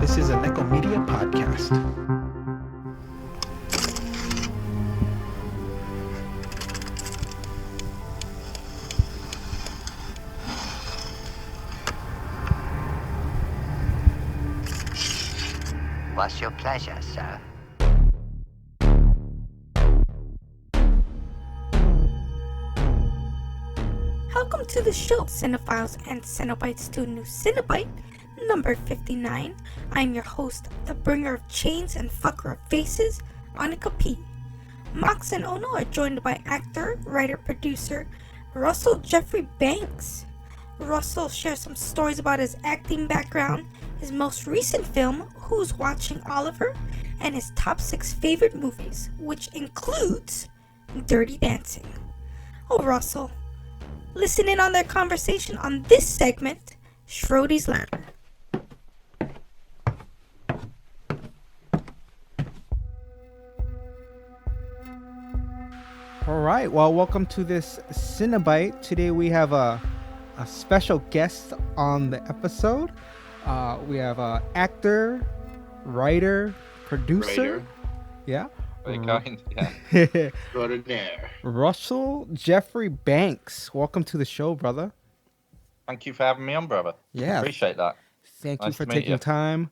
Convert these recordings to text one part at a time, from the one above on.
This is a Nekko Media podcast. What's your pleasure, sir? Welcome to the show, Cinephiles and Cenobites, to a new Cinebite, number 59. I'm your host, the bringer of chains and fucker of faces, Monica P. Mox and Ono are joined by actor, writer, producer, Russell Geoffrey Banks. Russell shares some stories about his acting background, his most recent film, Who's Watching Oliver, and his top 6 favorite movies, which includes Dirty Dancing. Oh, Russell. Listen in on their conversation on this segment, Schrody's Ladder. All right, well, welcome to this Cinebite. Today we have a special guest on the episode. We have actor, writer, producer. Yeah. Very kind, yeah. Extraordinaire. Russell Geoffrey Banks. Welcome to the show, brother. Thank you for having me on, brother. Yeah. Appreciate that. Thank you Nice for to meet taking you. time.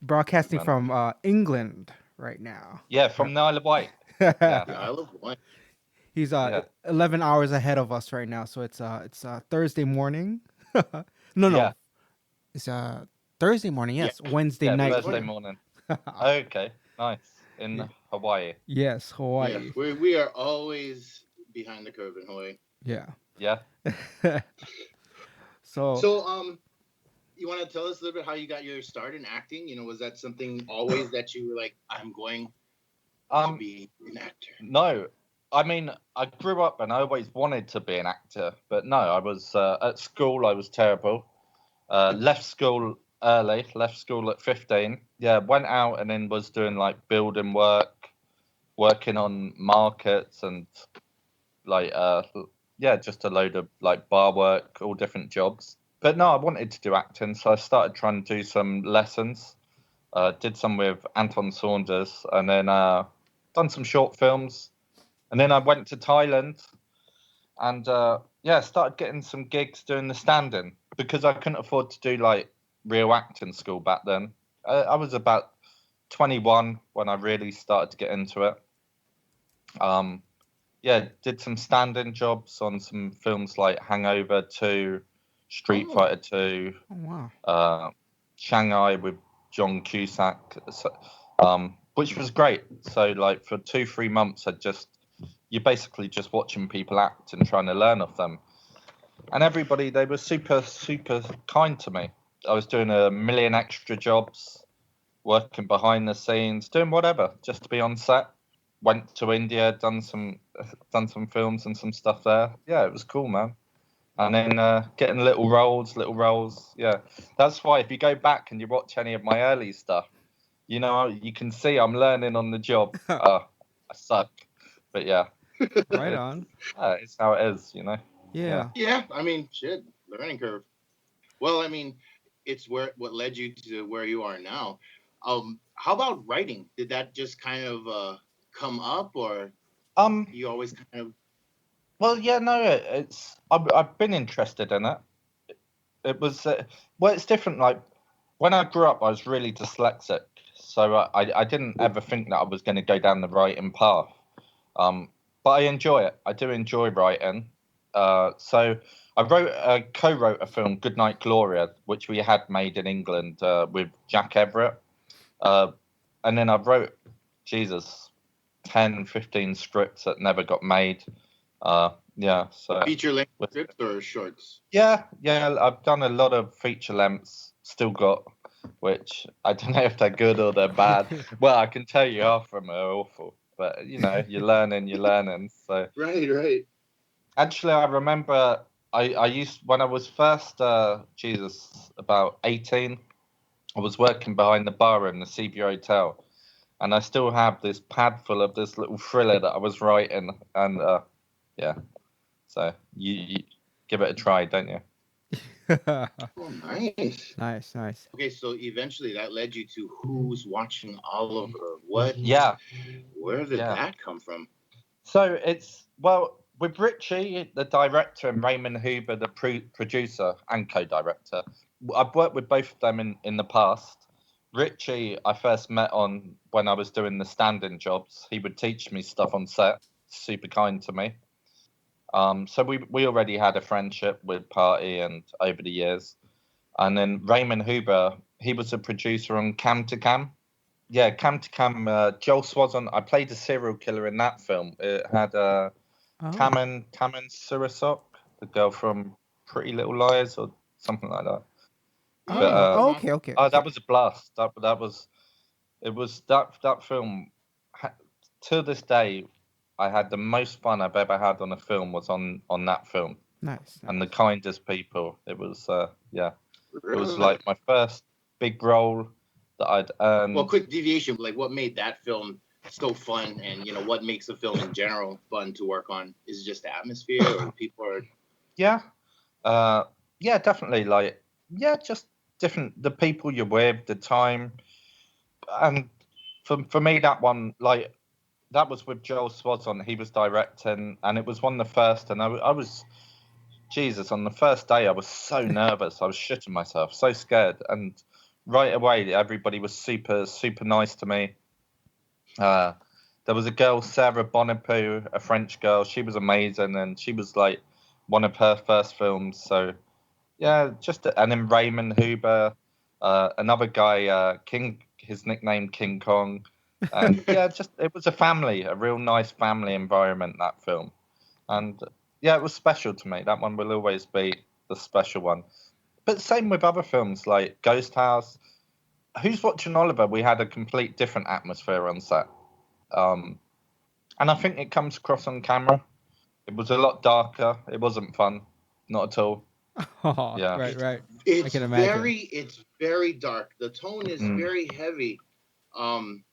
Broadcasting from England right now. Yeah, from the Isle of Wight. The Yeah. Isle of Wight. He's 11 hours ahead of us right now, so it's Thursday morning. No. Yeah. It's Thursday morning. Yes, Yeah. Wednesday Yeah, night. Thursday morning. Okay, nice. In Hawaii. Yes, Hawaii. Yeah, we are always behind the curve in Hawaii. Yeah. Yeah. So You want to tell us a little bit how you got your start in acting? You know, was that something always that you were like, I'm going to be an actor? No. I mean, I grew up and I always wanted to be an actor, but no, I was at school. I was terrible. Left school early. Left school at 15. Yeah, went out and then was doing like building work, working on markets and like just a load of like bar work, all different jobs. But no, I wanted to do acting, so I started trying to do some lessons. Did some with Anton Saunders, and then done some short films. And then I went to Thailand, and started getting some gigs doing the stand-in because I couldn't afford to do like real acting school back then. I was about 21 when I really started to get into it. Did some stand-in jobs on some films like Hangover 2, Street Fighter 2, oh, wow. Shanghai with John Cusack, which was great. So like for 2-3 months, you're basically just watching people act and trying to learn off them. And everybody, they were super, super kind to me. I was doing a million extra jobs, working behind the scenes, doing whatever, just to be on set. Went to India, done some films and some stuff there. Yeah, it was cool, man. And then getting little roles. Yeah, that's why if you go back and you watch any of my early stuff, you know, you can see I'm learning on the job. I suck, but yeah. Right on. It's how it is, you know. Yeah. Yeah, I mean, shit, learning curve. Well, I mean, it's what led you to where you are now. How about writing? Did that just kind of come up, or you always kind of? Well, yeah, no, I've been interested in it. It was it's different. Like when I grew up, I was really dyslexic, so I didn't ever think that I was going to go down the writing path. But I enjoy it. I do enjoy writing. So I co-wrote a film, Goodnight Gloria, which we had made in England with Jack Everett. And then I wrote, 10, 15 scripts that never got made. So Feature-length scripts or shorts? Yeah, I've done a lot of feature lengths, still got, which I don't know if they're good or they're bad. Well, I can tell you half of them are awful, but you know, you're learning. So Right. actually, I remember I used when I was first about 18. I was working behind the bar in the Seaview Hotel, and I still have this pad full of this little thriller that I was writing, and so you give it a try, don't you? Oh, nice. Nice. Okay, so eventually that led you to Who's Watching Oliver. What? Yeah, Where did yeah. that come from? So it's well with Richie, the director, and Raymond Huber, the producer and co-director. I've worked with both of them in the past. Richie, I first met on when I was doing the stand-in jobs. He would teach me stuff on set. Super kind to me. So we already had a friendship with Party and over the years. And then Raymond Huber, he was a producer on Cam to Cam. Yeah, Cam to Cam. Joel Swazon. I played a serial killer in that film. It had Oh. Taman Surisok, the girl from Pretty Little Liars or something like that. But Oh, okay. oh, that was a blast. That was it was that film. To this day, I had the most fun I've ever had on a film was on that film, Nice. and the kindest people. It was yeah, it was Really? like my first big role that I'd Well, earned. quick deviation. Like, what made that film so fun, and what makes a film in general fun to work on? Is it just the atmosphere, or the people? Or Yeah, uh, yeah, definitely. Like, yeah, just different. The people you're with, the time, and for me, that one, like, that was with Joel Swazon. He was directing, and it was one of the first. And I was Jesus on the first day. I was so nervous. I was shitting myself, so scared. And right away, everybody was super nice to me. Uh, there was a girl, Sarah Bonnapou, a French girl. She was amazing, and she was like one of her first films. So yeah, and then Raymond Huber, another guy, King, his nickname King Kong, and yeah, just it was a family, a real nice family environment, that film, and yeah, it was special to me. That one will always be the special one. But same with other films like Ghost House. Who's Watching Oliver? We had a complete different atmosphere on set, um, and I think it comes across on camera. It was a lot darker. It wasn't fun, not at all. Oh, Yeah. right. I it's can imagine. very dark. The tone is Mm. very heavy. Um,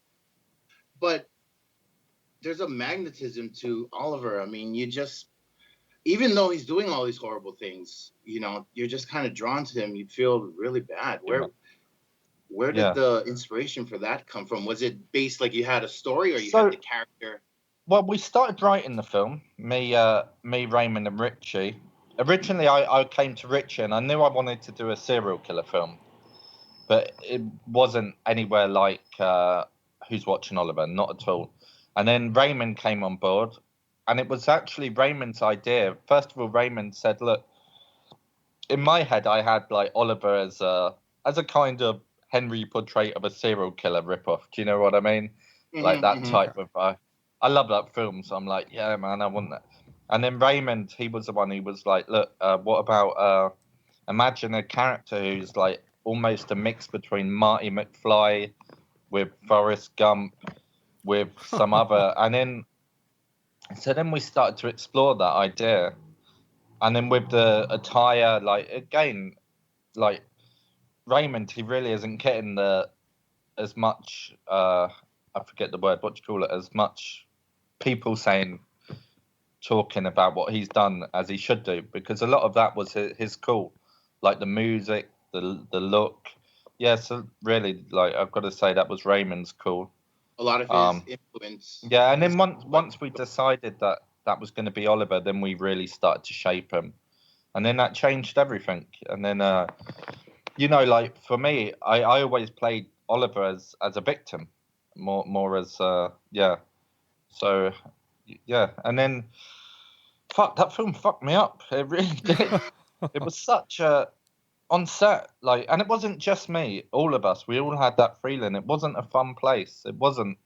but there's a magnetism to Oliver. I mean, you just even though he's doing all these horrible things, you're just kind of drawn to him. You feel really bad. Yeah. Where did Yeah. the inspiration for that come from? Was it based like you had a story or you had So, the character? well, we started writing the film, me, Raymond, and Richie. Originally, I came to Richie and I knew I wanted to do a serial killer film, but it wasn't anywhere like Who's Watching Oliver, not at all. And then Raymond came on board, and it was actually Raymond's idea. First of all, Raymond said, "Look, in my head, I had like Oliver as a kind of Henry portrait of a serial killer ripoff. Do you know what I mean? Like that type Okay. of. I love that film, so I'm like, yeah, man, I want that. And then Raymond, he was the one who was like, look, what about imagine a character who's like almost a mix between Marty McFly with Forrest Gump with some other, and then so then we started to explore that idea, and then with the attire, like again, like Raymond, he really isn't getting the as much. I forget the word. What do you call it? As much people saying, talking about what he's done as he should do, because a lot of that was his call, like the music, the look. Yeah, so really, like I've got to say that was Raymond's call. A lot of his Um, influence yeah, and is then once we decided that that was going to be Oliver, then we really started to shape him, and then that changed everything. And then like for me, I always played Oliver as a victim, more as yeah. So yeah, and then fuck that film fucked me up. It really did. It was such a on set like, and it wasn't just me. All of us, we all had that feeling. It wasn't a fun place. It wasn't.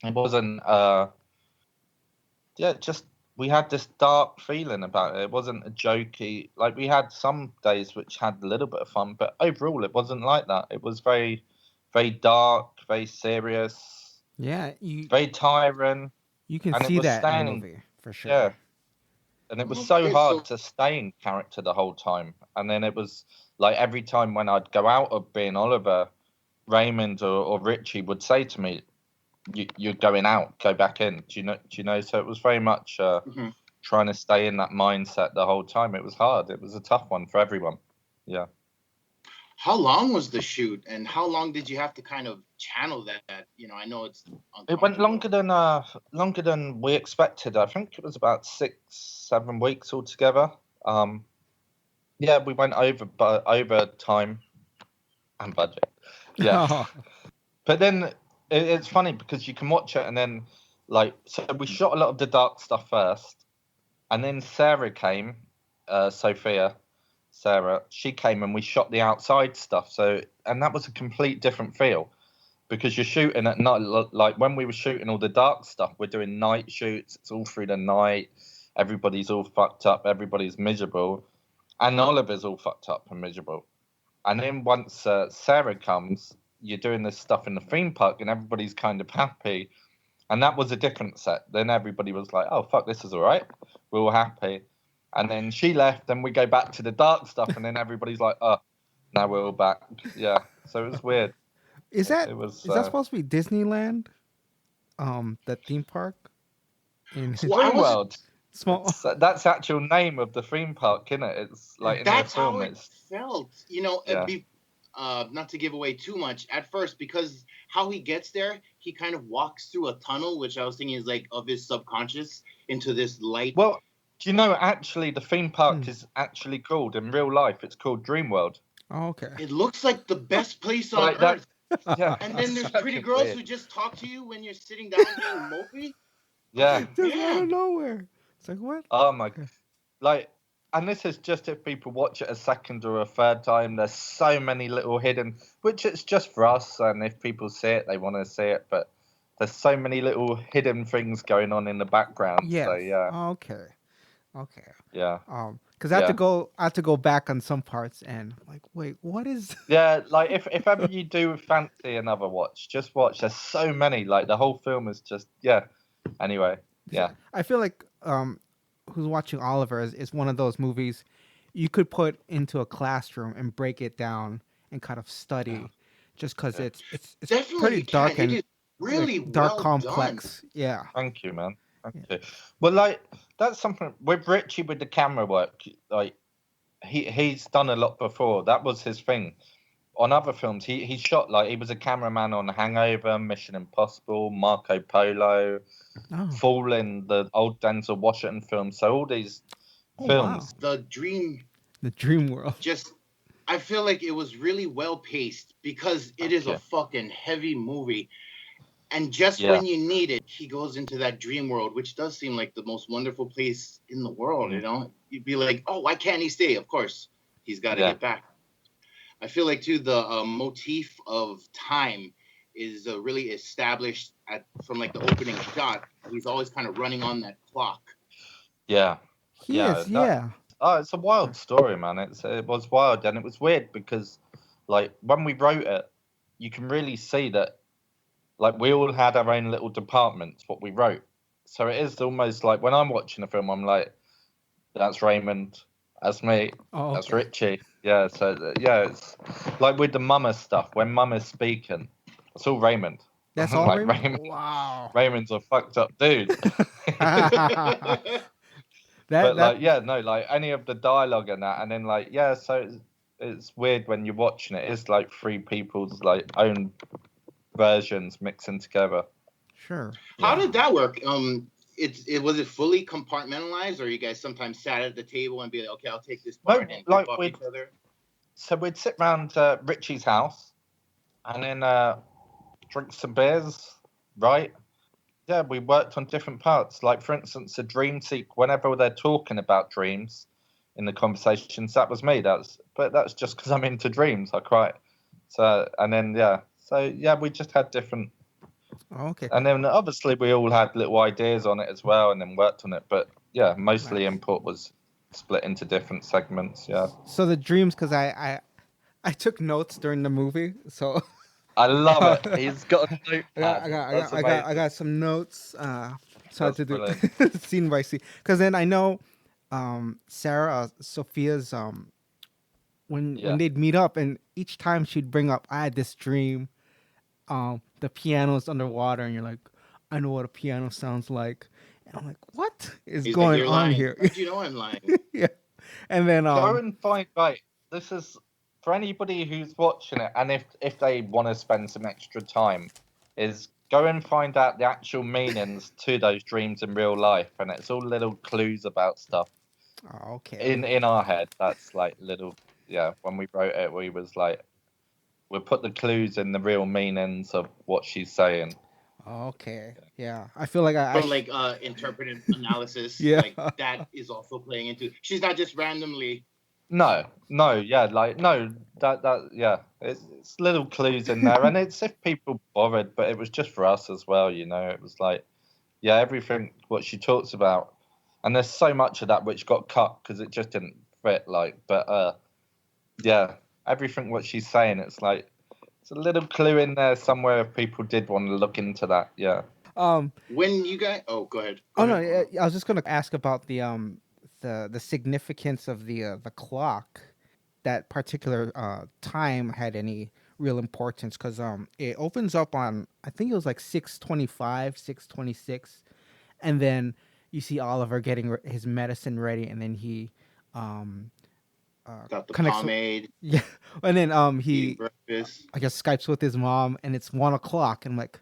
It wasn't. Yeah, just we had this dark feeling about it. It wasn't a jokey. Like we had some days which had a little bit of fun, but overall it wasn't like that. It was very dark, very serious, Yeah, you very tiring, you can and it see was that in the staying. movie for sure. Yeah, and it was so Okay, hard so to stay in character the whole time. And then it was like every time when I'd go out of being Oliver, Raymond or Richie would say to me, "You're going out. Go back in." Do you know? Do you know? So it was very much. mhm. trying to stay in that mindset the whole time. It was hard. It was a tough one for everyone. Yeah. How long was the shoot, and how long did you have to kind of channel that? I know it's It went uncomfortable. longer than we expected. I think it was about 6-7 weeks altogether. Yeah, we went over time and budget. Yeah. Oh, But then it's funny because you can watch it and then so we shot a lot of the dark stuff first, and then Sarah came, Sarah, she came and we shot the outside stuff. And that was a complete different feel because you're shooting at night. Like when we were shooting all the dark stuff, we're doing night shoots. It's all through the night. Everybody's all fucked up. Everybody's miserable, and Oliver's all fucked up and miserable. And then once Sarah comes, you're doing this stuff in the theme park, and everybody's kind of happy. And that was a different set. Then everybody was like, "Oh fuck, this is all right." We're all happy. And then she left, and we go back to the dark stuff, and then everybody's like, "Oh, now we're all back." Yeah. So it was weird. is that It was supposed to be Disneyland? The theme park in Well, I was Dreamworld. small. That's the actual name of the theme park, isn't it? It's like in the that's film. how it It's felt. Yeah. Not to give away too much at first, because how he gets there, he kind of walks through a tunnel, which I was thinking is like of his subconscious into this light. Well, do you know actually the theme park is actually called in real life? It's called Dreamworld. Oh, okay. It looks like the best place on Like that. earth. Yeah. And then there's That's pretty fucking girls weird. who just talk to you when you're sitting down being mopey. Yeah. Just out Man. of nowhere. It's like what? Oh my. And this is just if people watch it a second or a third time. There's so many little hidden, which it's just for us, and if people see it, they want to see it. But there's so many little hidden things going on in the background. Yes. So yeah, Okay. yeah, Because I have to go back on some parts and I'm like, wait, what is? yeah. Like if ever you do fancy another watch, just watch. There's so many. Like the whole film is just Anyway, yeah. I feel like who's watching Oliver is one of those movies you could put into a classroom and break it down and kind of study, just because it's Definitely pretty you dark can. and It is really dark well complex. Yeah. Thank you, man. Thank you. Well, that's something with Richie with the camera work. Like he's done a lot before. That was his thing. On other films, he shot he was a cameraman on Hangover, Mission Impossible, Marco Polo, Oh. Fallen, the old Denzel Washington films. So all these films. The dream world. I feel like it was really well paced because it is a fucking heavy movie. And just when you need it, he goes into that dream world, which does seem like the most wonderful place in the world, You'd be like, oh, why can't he stay? Of course, he's got to get back. I feel like, too, the motif of time is really established from, like, the opening shot. He's always kind of running on that clock. Yeah. He is, yeah. Oh, it's a wild story, man. It was wild, and it was weird because, when we wrote it, you can really see that, we all had our own little departments, what we wrote. So it is almost like when I'm watching a film, I'm like, that's Raymond, that's me, that's Richie. Yeah, so, it's like with the Mama stuff, when Mama's speaking, it's all Raymond. That's all Raymond. Wow. Raymond's a fucked up dude. Any of the dialogue and that, and then so it's weird when you're watching it. It's like three people's own versions mixing together. Sure. How did that work? Was it fully compartmentalized, or you guys sometimes sat at the table and be like, okay, I'll take this part and rip off each other? So we'd sit round Richie's house and then drink some beers, right? Yeah, we worked on different parts. Like, for instance, a dream sequence, whenever they're talking about dreams in the conversations, that was me. But that's just because I'm into dreams. I cry. So, and then, we just had different. Okay. And then obviously we all had little ideas on it as well and then worked on it. But yeah, mostly input was split into different segments. Yeah. So the dreams, because I took notes during the movie, so. I love it. He's got a notepad. I got some notes. So I had to do scene by scene. Because then I know Sarah, Sophia's, when they'd meet up, and each time she'd bring up, I had this dream, the piano's underwater, and you're like, I know what a piano sounds like. And I'm like, what is He's like, going you're on lying. here? How'd you know I'm lying? Yeah. And then Go and find right. This is for anybody who's watching it, and if they want to spend some extra time, is go and find out the actual meanings to those dreams in real life, and it's all little clues about stuff oh, okay. in our head. That's like little, yeah. When we wrote it, we was like, we'll put the clues in the real meanings of what she's saying. Okay. Yeah. I feel like I From like interpretive analysis, yeah. like that is also playing into. She's not just randomly. No, yeah, like no, yeah, it's little clues in there, and it's if people bothered, but it was just for us as well, you know. It was like, yeah, everything what she talks about, and there's so much of that which got cut because it just didn't fit, like, but yeah, everything what she's saying, it's like it's a little clue in there somewhere if people did want to look into that, yeah. When you guys, oh, go ahead. Go Oh no, ahead. I was just gonna ask about the significance of the clock. That particular time had any real importance because it opens up on I think it was like 6:25, 6:26, and then you see Oliver getting his medicine ready, and then he um Got the connects with, pomade, yeah, and then eating he breakfast. I guess Skypes with his mom, and it's 1 o'clock, and I'm like,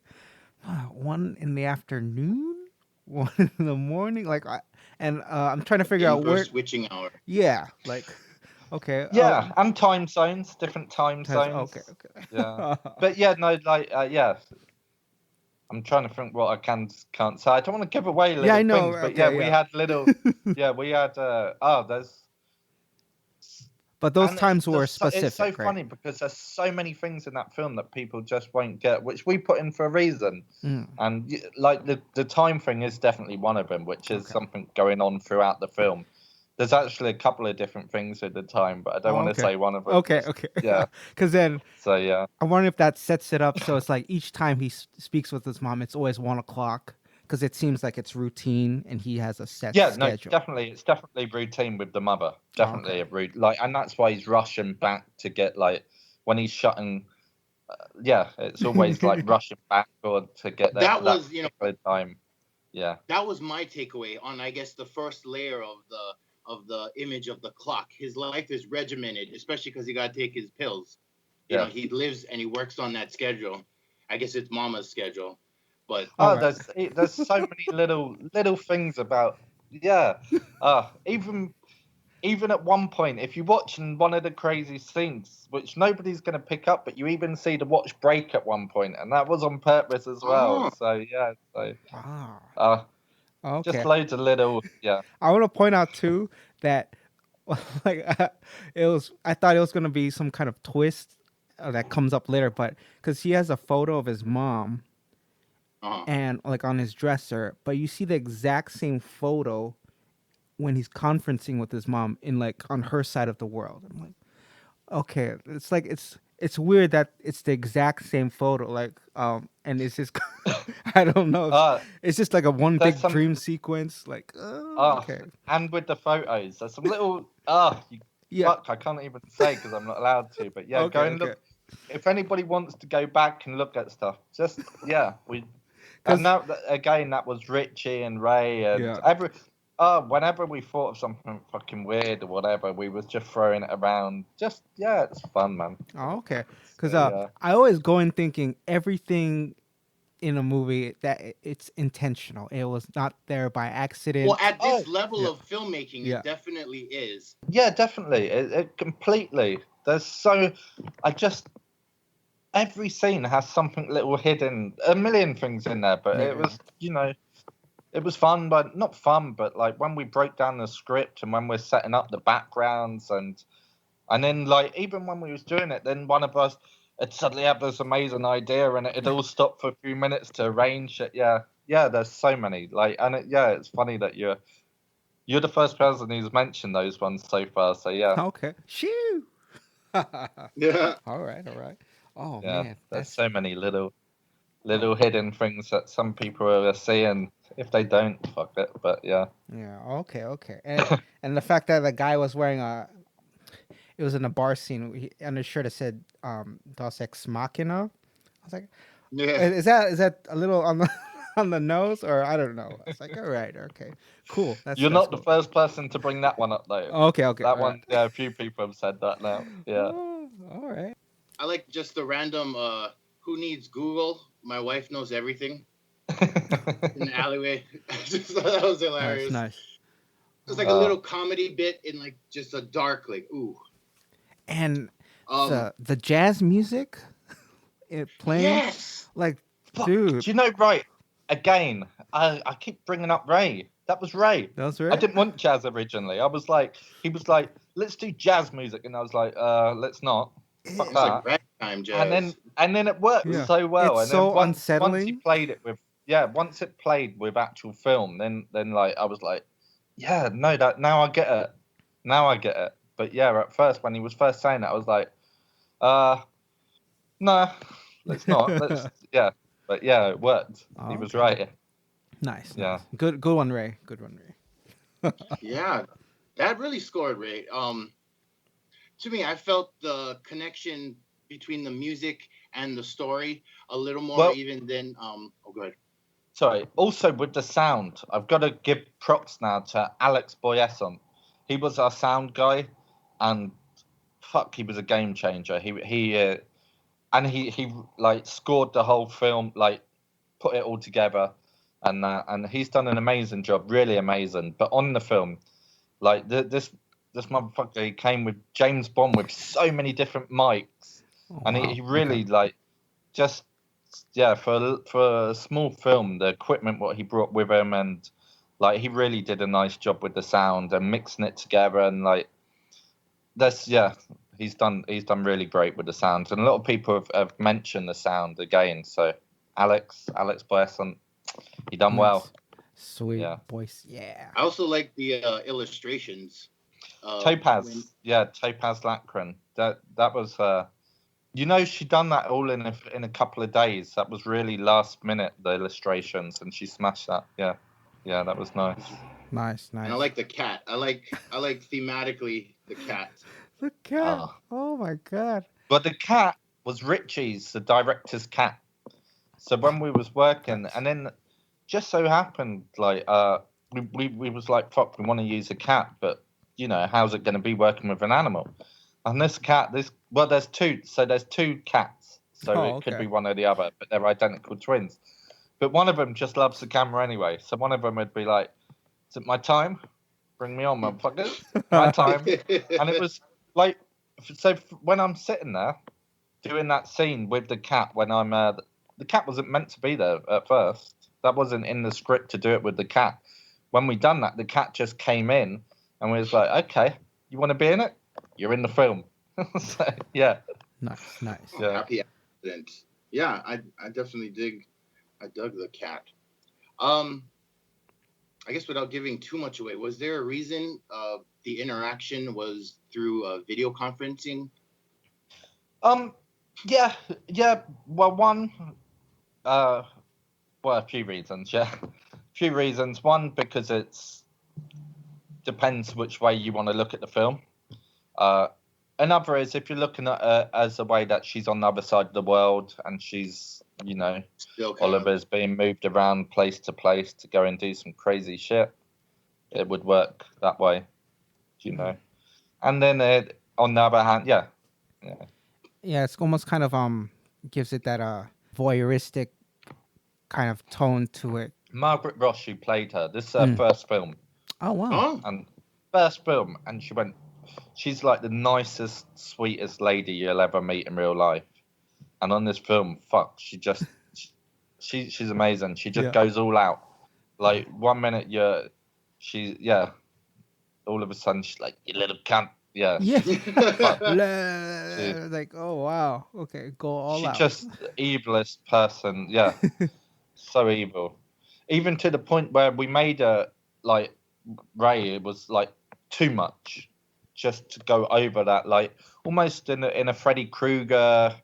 wow, 1 in the afternoon, 1 in the morning, like I'm trying to figure out Inverse where. switching hour. Yeah, like okay, Yeah, and time zones, different time zones. okay, okay. Yeah, but yeah, no, like yeah, I'm trying to think what I can't say. I don't want to give away Yeah, I little know. things, but yeah, Okay, we yeah. had little, yeah, we had there's But those and times were it's so specific, right? funny because there's so many things in that film that people just won't get, which we put in for a reason. Mm, And like the time thing is definitely one of them, which is okay. something going on throughout the film. There's actually a couple of different things with the time, but I don't Oh, want to okay. say one of them. Okay, okay. Yeah. Because then So yeah. I wonder if that sets it up so it's like each time he speaks with his mom, it's always 1 o'clock because it seems like it's routine and he has a set Yeah, no, schedule. definitely. It's definitely routine with the mother. Oh, Definitely okay. a route. Like, and that's why he's rushing back to get like when he's shutting. Yeah, it's always like rushing back or to get there That for that was, particular time. Yeah. that was my takeaway on, I guess, the first layer of the image of the clock. His life is regimented, especially because he got to take his pills. Yeah. He lives and he works on that schedule. I guess it's Mama's schedule, but Oh, All right. there's so many little things about yeah. Even at one point, if you're watching one of the crazy scenes, which nobody's going to pick up, but you even see the watch break at one point, and that was on purpose as well. oh, So yeah, so Ah, just okay. loads of little yeah. I want to point out too that like it was I thought it was gonna be some kind of twist that comes up later, but because he has a photo of his mom uh-huh. and like on his dresser, but you see the exact same photo when he's conferencing with his mom in like on her side of the world. I'm like, okay, it's like it's weird that it's the exact same photo, like and it's just I don't know, Uh, it's just like a one there's big some dream sequence, like okay, and with the photos, there's some little you yeah, fuck I can't even say because I'm not allowed to. But yeah, go okay, and okay, look. If anybody wants to go back and look at stuff, just yeah, we and because that again that was Richie and Ray and yeah. every whenever we thought of something fucking weird or whatever, we was just throwing it around. Just yeah, it's fun, man. Oh, okay. Because So, yeah. I always go in thinking everything in a movie that it's intentional. It was not there by accident. Well, at Oh this level Yeah. of filmmaking, Yeah. it definitely is. yeah, definitely. It completely. There's so I just every scene has something little hidden, a million things in there. But it Yeah. was it was fun, but not fun. But like when we broke down the script and when we're setting up the backgrounds and then like even when we was doing it, then one of us had suddenly had this amazing idea and it all stopped for a few minutes to arrange it. Yeah, yeah. There's so many like, and it's funny that you're the first person who's mentioned those ones so far. So yeah, Okay. Shoo. All Yeah. right. All right. Oh yeah. man, There's that's so many little oh hidden things that some people are seeing. If they don't, fuck it. But yeah, yeah. Okay. Okay. And the fact that the guy was wearing it was in a bar scene. On his shirt it said Dos Ex Machina. I was like, Yeah. is that a little on the on the nose, or I don't know. It's like, all right, okay, cool. You're That's not the cool. first person to bring that one up, though. Okay, okay. That All right. one, yeah, a few people have said that now. Yeah. Oh, all right. I like just the random who needs Google? My wife knows everything in the alleyway. I just thought that was Nice, hilarious. nice. It was like a little comedy bit in like just a dark, like, ooh. And Um the jazz music, it playing yes. like, Fuck, dude, do you know, right? Again, I keep bringing up Ray. That was Ray. that was I right. didn't want jazz originally. I was like, he was like, let's do jazz music, and I was like, let's not. Fuck It's like that. ragtime jazz. And then it worked Yeah, so well. it's And then so once he unsettling. played it with once it played with actual film, then like I was like, yeah, no, that now I get it. Now I get it. But yeah, at first when he was first saying that, I was like, no, let's not. Let's yeah. But yeah, it worked. He was Okay. right. Nice, Yeah. nice. Good one, Ray. Good one, Ray. Yeah, that really scored, Ray. To me, I felt the connection between the music and the story a little more Well, even than oh good. sorry. Also with the sound, I've got to give props now to Alex Boyesson. He was our sound guy, and fuck, he was a game changer. He like scored the whole film, like put it all together, and he's done an amazing job, really amazing. But on the film, like this motherfucker, he came with James Bond with so many different mics, Oh, and wow. he really like just yeah for a small film, the equipment what he brought with him, and like he really did a nice job with the sound and mixing it together, and like that's yeah. He's done really great with the sound, and a lot of people have mentioned the sound again. So Alex Boyesson, he done Nice. well. Sweet Yeah. voice. Yeah. I also like the illustrations. Topaz, When, yeah, Topaz Lachran. That was you know, she done that all in a couple of days. That was really last minute, the illustrations, and she smashed that. Yeah, yeah, that was nice. Nice, and I nice. like the cat. I like thematically the cat. The cat. Oh. Oh my god. But the cat was Richie's, the director's cat. So when we was working, Nice. and then just so happened, like we was like, fuck, we want to use a cat, but you know, how's it going to be working with an animal? And this cat, there's two, so there's two cats, so Oh, it could okay. be one or the other, but they're identical twins. But one of them just loves the camera anyway, so one of them would be like, "Is it my time? Bring me on, motherfuckers! My time!" And it was like, so when I'm sitting there doing that scene with the cat, when I'm the cat wasn't meant to be there at first. That wasn't in the script to do it with the cat. When we done that, the cat just came in and we was like, okay, you want to be in it? You're in the film. So, yeah. Nice, nice. Yeah. Happy accident. Yeah, I definitely dug the cat. I guess without giving too much away, was there a reason the interaction was through video conferencing? Yeah, yeah. Well, one, well, a few reasons. Yeah, a few reasons. One, because it's depends which way you want to look at the film. Another is if you're looking at her as a way that she's on the other side of the world and she's, you know, Still kind of Oliver's being moved around place to place to go and do some crazy shit. It would work that way, you know. And then on the other hand, yeah, Yeah, it's almost kind of gives it that voyeuristic kind of tone to it. Margaret Ross, who played her, this is her first film, Oh wow. oh and first film, and she's like the nicest, sweetest lady you'll ever meet in real life. And on this film, fuck, she's amazing. She just Yeah. goes all out. Like 1 minute all of a sudden she's like, you little cunt. Yeah. Yeah. Fuck. Like, oh wow. Okay, go all She's out. just the evilest person. Yeah. So evil. Even to the point where we made her like Ray, it was like too much just to go over that, like almost in a Freddy Krueger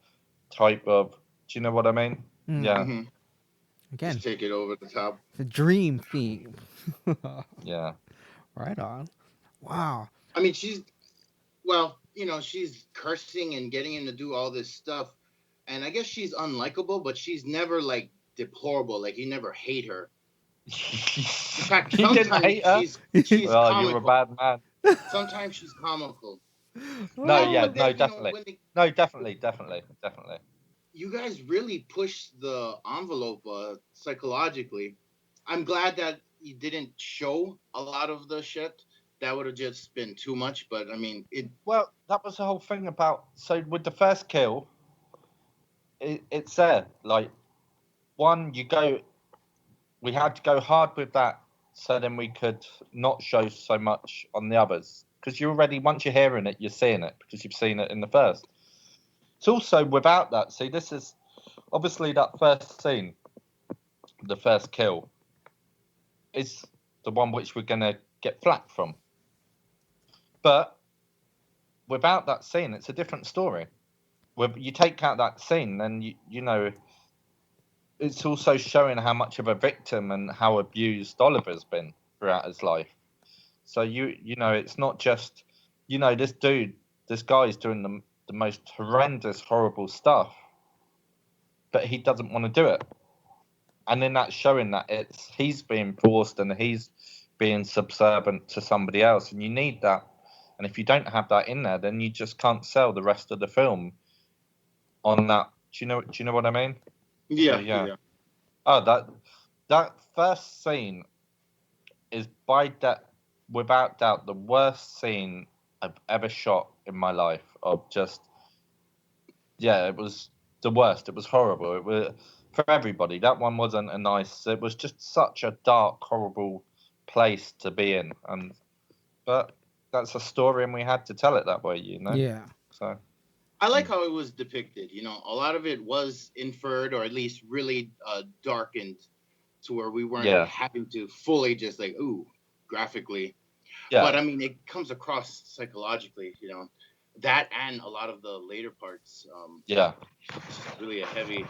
type of, do you know what I mean? Yeah. mhm. Again, Just take it over the top. the dream theme. Yeah. Right on. Wow. I mean, she's cursing and getting him to do all this stuff, and I guess she's unlikable, but she's never like deplorable. Like you never hate her. In You fact, didn't sometimes hate her? she's Well, you're a comical. bad man. Sometimes she's comical. No, And yeah, but no, then definitely. No, definitely. you guys really pushed the envelope psychologically. I'm glad that you didn't show a lot of the shit. That would have just been too much. But I mean, it. Well, that was the whole thing about. So with the first kill, it's there. Like, one, we had to go hard with that so then we could not show so much on the others. Because you already, once you're hearing it, you're seeing it because you've seen it in the first. It's also without that. See, this is obviously that first scene, the first kill, is the one which we're going to get flack from. But without that scene, it's a different story. You take out that scene, then you know it's also showing how much of a victim and how abused Oliver's been throughout his life. So you know it's not just this guy's doing the most horrendous, horrible stuff, but he doesn't want to do it. And then that's showing that he's being forced and he's being subservient to somebody else, and you need that. And if you don't have that in there, then you just can't sell the rest of the film on that. Do you know what I mean? Yeah, So, yeah. yeah. Oh, that first scene is without doubt the worst scene I've ever shot in my life. Of just, yeah, it was the worst. It was horrible. It was for everybody. That one wasn't a nice. It was just such a dark, horrible place to be in. But that's a story, and we had to tell it that way, you know. Yeah. So I like how it was depicted. A lot of it was inferred or at least really darkened to where we weren't yeah, having to fully just like, ooh, graphically. But yeah. I mean, it comes across psychologically. That and a lot of the later parts. Yeah. It's really a heavy,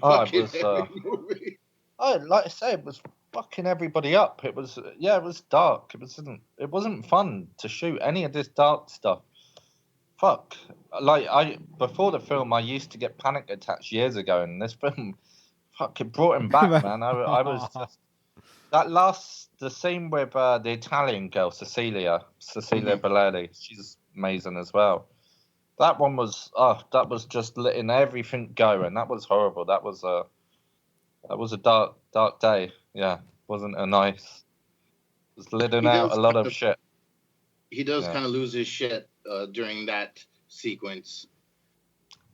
Oh, it fucking was. heavy movie. Oh, like I say, it was fucking everybody up. It was. Yeah, it was dark. It wasn't fun to shoot any of this dark stuff. Fuck. Like before the film, I used to get panic attacks years ago, and this film, fuck, it brought him back, man. I was just the scene with the Italian girl, Cecilia Mhm. Belleri. She's amazing as well. That was just letting everything go, and that was horrible. That was a dark day. Yeah, wasn't a nice. Was letting He out does a lot kind of of shit. he does Yeah, kind of lose his shit during that sequence.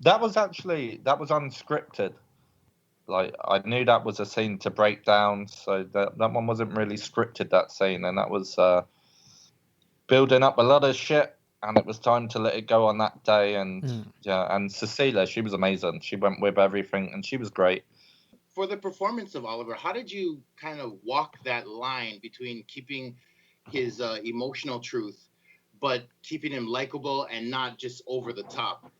that was unscripted. Like I knew that was a scene to break down, so that one wasn't really scripted. That scene, and that was building up a lot of shit, and it was time to let it go on that day. And Mm. yeah, and Cecilia, she was amazing. She went with everything, and she was great. For the performance of Oliver, how did you kind of walk that line between keeping his emotional truth, but keeping him likable and not just over the top?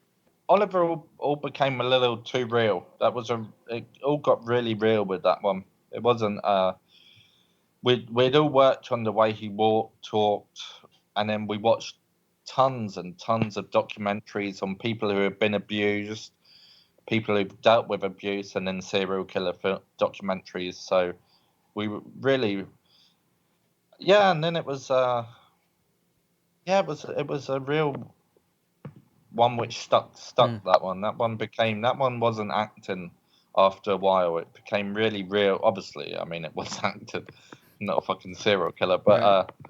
Oliver all became a little too real. It all got really real with that one. It wasn't. We'd all worked on the way he walked, talked, and then we watched tons and tons of documentaries on people who have been abused, people who've dealt with abuse, and then serial killer documentaries. So we really, yeah. And then it was, it was a real one which stuck. Mm. That one wasn't acting. After a while, it became really real. Obviously, I mean, it was acting, not a fucking serial killer, but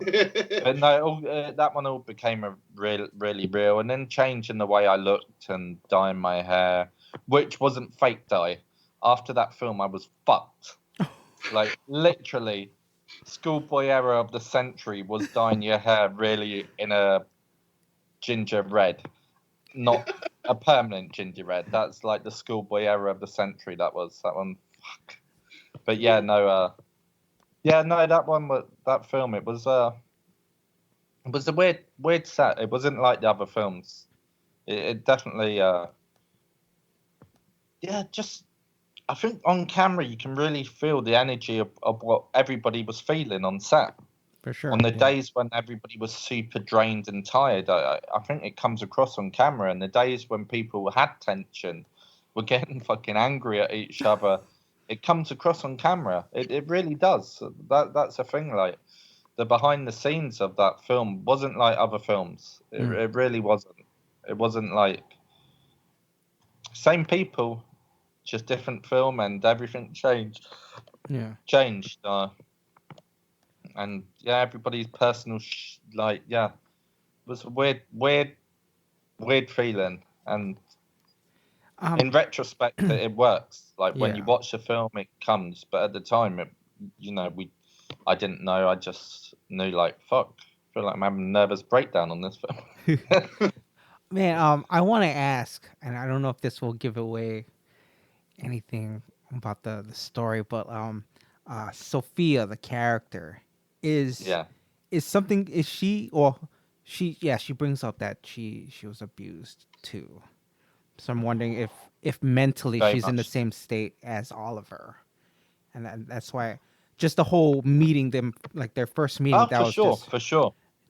Right. but no, that one all became really real, and then changing the way I looked and dyeing my hair, which wasn't fake dye. After that film, I was fucked. Like literally, schoolboy error of the century was dyeing your hair really in a ginger red, not a permanent ginger red. That's like the schoolboy error of the century. That was that one. Fuck. But yeah, no, yeah, no, that film. It was a weird set. It wasn't like the other films. It definitely, yeah, just I think on camera you can really feel the energy of what everybody was feeling on set. For sure. On the Yeah. days when everybody was super drained and tired, I think it comes across on camera. And the days when people had tension, were getting fucking angry at each other It comes across on camera. It really does. That's a thing. Like the behind the scenes of that film wasn't like other films. It really wasn't. It wasn't like same people, just different film, and everything changed. Yeah. Changed. And yeah, everybody's personal it was a weird feeling. And in retrospect, it works. Like when you Yeah. watch a film, it comes. But at the time, I didn't know. I just knew like fuck. I feel like I'm having a nervous breakdown on this film. Man, I want to ask, and I don't know if this will give away anything about the story, but Sophia, the character, is Yeah, something. Is she or she? Yeah, she brings up that she was abused too. So I'm wondering if mentally very she's in the much. same state as Oliver, and that's why just the whole meeting them, like their first meeting, Oh, that was for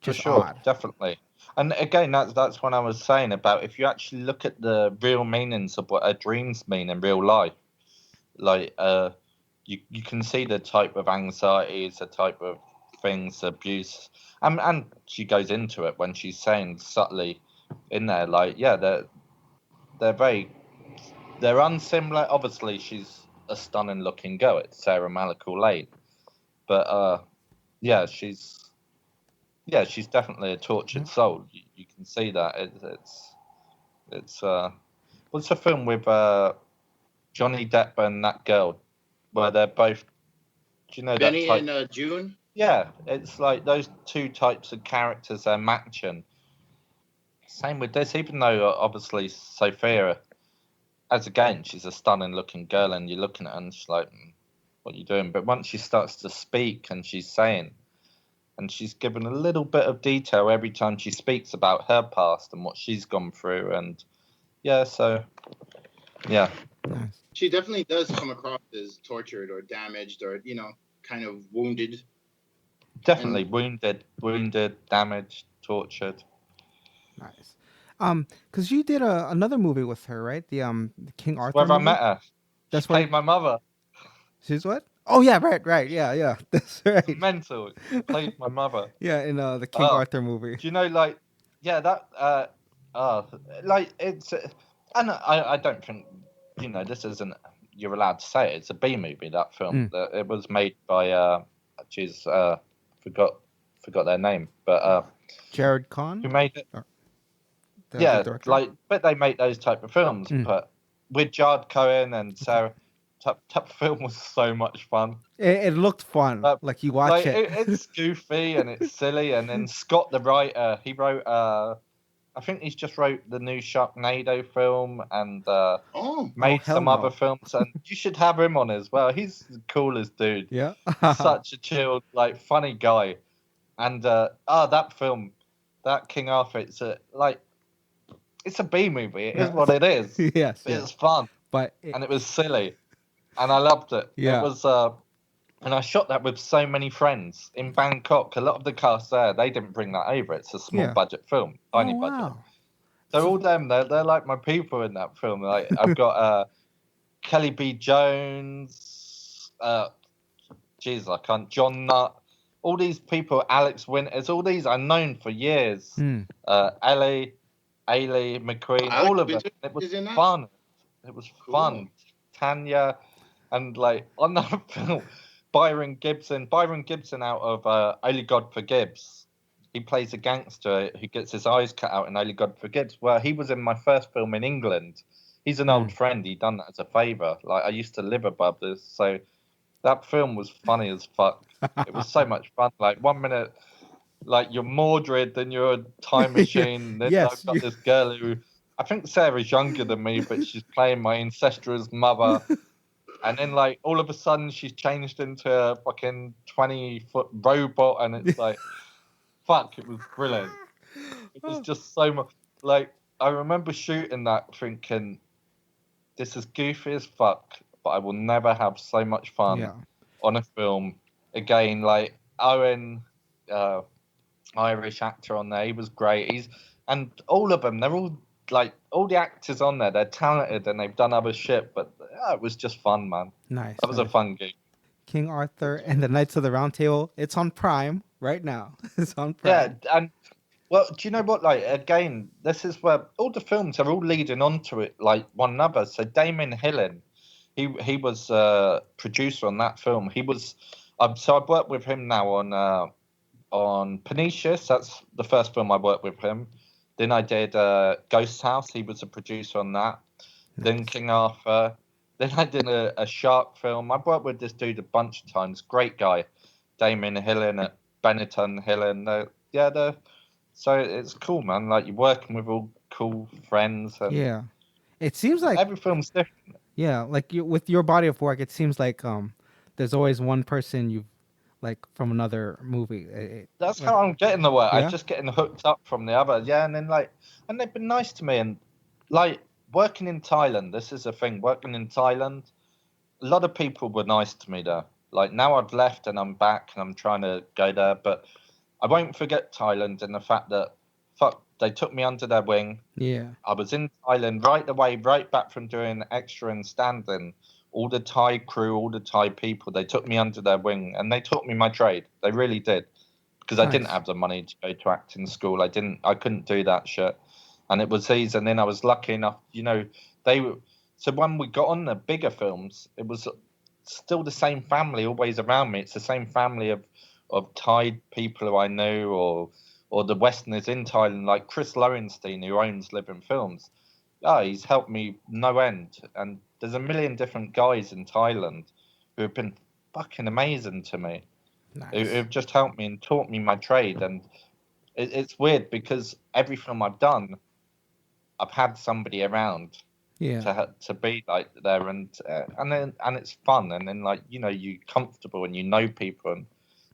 just sure, odd. definitely. And again, that's what I was saying about if you actually look at the real meanings of what our dreams mean in real life, like you can see the type of anxieties, the type of things, abuse, and she goes into it when she's saying subtly in there, like yeah, they're very they're unsimilar. Obviously, she's a stunning looking girl. It's Sarah Malachal Lane, but yeah, she's definitely a tortured soul. You can see that. It's what's the film with Johnny Depp and that girl where they're both. Do you know that Benny type? and June. Yeah, it's like those two types of characters are matching. Same with this, even though obviously Sophia, as again, she's a stunning looking girl, and you're looking at her and she's like, what are you doing? But once she starts to speak and she's saying, and she's given a little bit of detail every time she speaks about her past and what she's gone through, and yeah, so yeah, Nice. She definitely does come across as tortured or damaged or kind of wounded. definitely And wounded, damaged, tortured. Nice. Because you did another movie with her, right? The King It's Arthur where I movie. met her. She That's where played my mother. she's what? Oh yeah, right, yeah. That's It's right. mental. She played my mother. Yeah, in the King Oh, Arthur movie. do you know, like, yeah, that, uh, like, it's, and I don't think, this isn't, you're allowed to say it. It's a B movie, that film. Mm. It was made by, geez, forgot, forgot their name, but, Jared who Kahn, made it? or the Yeah, director. like, but they make those type of films, Mm. but with Jard Cohen and Sarah, type of film was so much fun. It looked fun. But Like you watch like it. it's goofy and it's silly, and then Scott the writer, he wrote I think he's just wrote the new Sharknado film and oh, made Hell some other no. films, and you should have him on as well. He's the coolest dude. Yeah. Such a chilled, like funny guy. And that film, that King Arthur, it's a B movie. It is what it is. Yes. Yeah. It's fun But and it was silly, and I loved it. It yeah. was and I shot that with so many friends in Bangkok. A lot of the cast there, they didn't bring that over. It's a small Yeah. budget film, Oh tiny budget. wow. So all them, they're like my people in that film. Like I've got Kelly B. Jones, jeez, I can't, John Nutt, all these people, Alex Winters, all these I've known for years. Mm. Ellie, Ailey McQueen, Alex all of them. Winter It was is in that? fun. It was Cool. fun. Tanya, and like on that film, Byron Gibson out of Only God Forgives. He plays a gangster who gets his eyes cut out in Only God Forgives. Well, he was in my first film in England. He's an old friend. He done that as a favour. Like I used to live above this, so that film was funny as fuck. It was so much fun. Like 1 minute, like you're Mordred, then you're a time machine. Then Yes, I've got this girl who I think Sarah's younger than me, but she's playing my incestuous mother. And then, like, all of a sudden, she's changed into a fucking 20-foot robot, and it's like, fuck, it was brilliant. It was just so much. Like, I remember shooting that thinking, this is goofy as fuck, but I will never have so much fun Yeah. on a film again. Like, Owen, Irish actor on there, he was great. And all of them, they're all, like, all the actors on there, they're talented and they've done other shit, but it was just fun, man. Nice. That was a nice. fun gig. King Arthur and the Knights of the Round Table. It's on Prime right now. It's on Yeah, Prime. and well, do you know what? Like again, this is where all the films are all leading onto it, like one another. So Damon Hillen, he was producer on that film. He was, so I've worked with him now on Pernicious. That's the first film I worked with him. Then I did Ghost House. He was a producer on that. Then King Arthur. Then I did a shark film. I've worked with this dude a bunch of times. Great guy, Damon Hillen at Benetton Hillen. So it's cool, man. Like you're working with all cool friends, and Yeah. It seems like every film's different. yeah, like with your body of work, it seems like there's always one person you like from another movie. That's Like how I'm getting the work. I'm yeah, just getting hooked up from the other. Yeah, and then and they've been nice to me. And like working in Thailand, this is a thing. Working in Thailand, a lot of people were nice to me there. Like now I've left and I'm back and I'm trying to go there, but I won't forget Thailand and the fact that fuck, they took me under their wing. yeah, I was in Thailand right away, right back from doing extra and stand-in. All the Thai crew, all the Thai people, they took me under their wing and they taught me my trade. They really did. Because I didn't nice. have the money to go to acting school. I couldn't do that shit. And it was easy. And then I was lucky enough, they were, so when we got on the bigger films, it was still the same family always around me. It's the same family of Thai people who I knew or the Westerners in Thailand, like Chris Lowenstein, who owns Living Films. Oh, he's helped me no end. And there's a million different guys in Thailand who have been fucking amazing to me, Nice. who've just helped me and taught me my trade. And it's weird because every film I've done, I've had somebody around Yeah. to be like there, and it's fun, and then like you're comfortable and you know people, and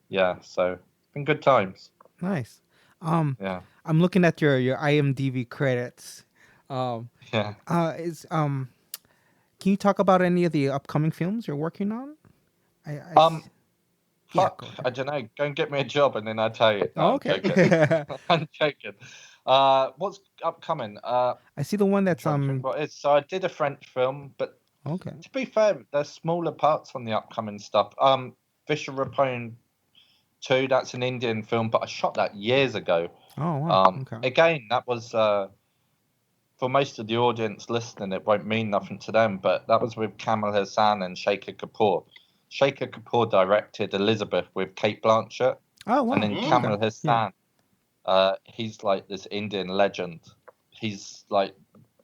yeah, so it's been good times. Nice. Yeah, I'm looking at your IMDb credits. yeah. Is can you talk about any of the upcoming films you're working on? Um, Yeah, Fuck, go I ahead. don't know. Go and get me a job, and then I tell you. No, Oh, I'm okay. joking. I'm joking. What's upcoming? I see the one I'm that's trying to think what it is. So I did a French film, but okay. to be fair, there's smaller parts on the upcoming stuff. Fisher Rapone 2, that's an Indian film, but I shot that years ago. Oh wow. Okay. Again, that was for most of the audience listening, it won't mean nothing to them, but that was with Kamal Hassan and Shekhar Kapoor. Shekhar Kapoor directed Elizabeth with Kate Blanchett, Oh and wow. then Okay. Kamal Yeah. Hassan, he's like this Indian legend. He's like,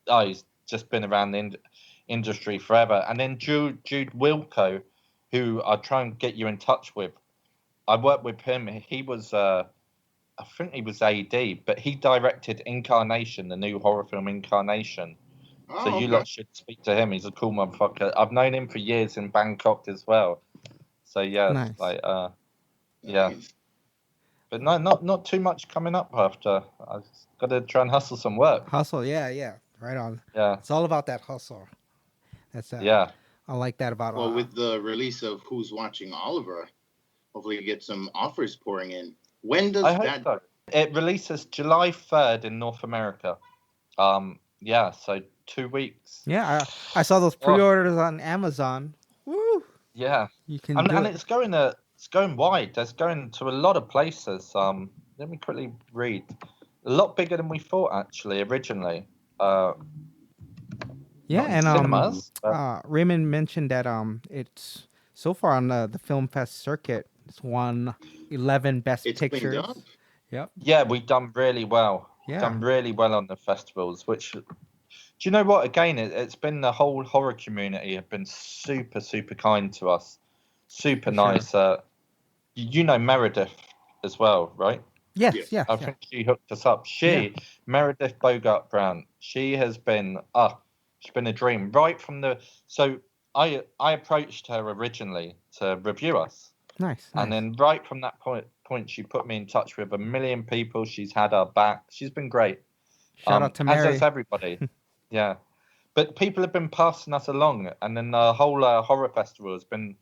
he's just been around the industry forever. And then Jude Wilco, who I try and get you in touch with. I worked with him. He was, I think he was AD, but he directed Incarnation, the new horror film Incarnation. So Oh, you okay. lot should speak to him. He's a cool motherfucker. I've known him for years in Bangkok as well. So yeah, Nice. yeah. Nice. But no, not too much coming up after. I've got to try and hustle some work. Hustle. Yeah. Yeah. Right on. Yeah, It's all about that hustle. That's yeah. I like that about Well, with the release of Who's Watching Oliver, hopefully you get some offers pouring in. When I does hope that? so. It releases July 3rd in North America. Yeah, so 2 weeks. Yeah, I saw those Oh, pre-orders on Amazon. Woo! yeah. You can do And it. it's going wide. It's going to a lot of places. Let me quickly read. A lot bigger than we thought actually originally. Yeah, Not in and cinemas, but Raymond mentioned that it's so far on the film fest circuit. It's won 11 Best It's cleaned up. Pictures. Yep. yeah, we've done really well. Yeah. Done really well on the festivals, which do you know what? Again, it's been the whole horror community have been super, super kind to us. Super For sure. nice. You know Meredith as well, right? Yes. Yes. Yes. I Yeah. think she hooked us up. Yeah. Meredith Bogart Brown, she has been, she's been a dream right from the. So I approached her originally to review us, Nice. and Nice. then right from that point, she put me in touch with a million people. She's had our back. She's been great. Shout out to As has Mary. everybody. Yeah, but people have been passing us along, and then the whole horror festival has been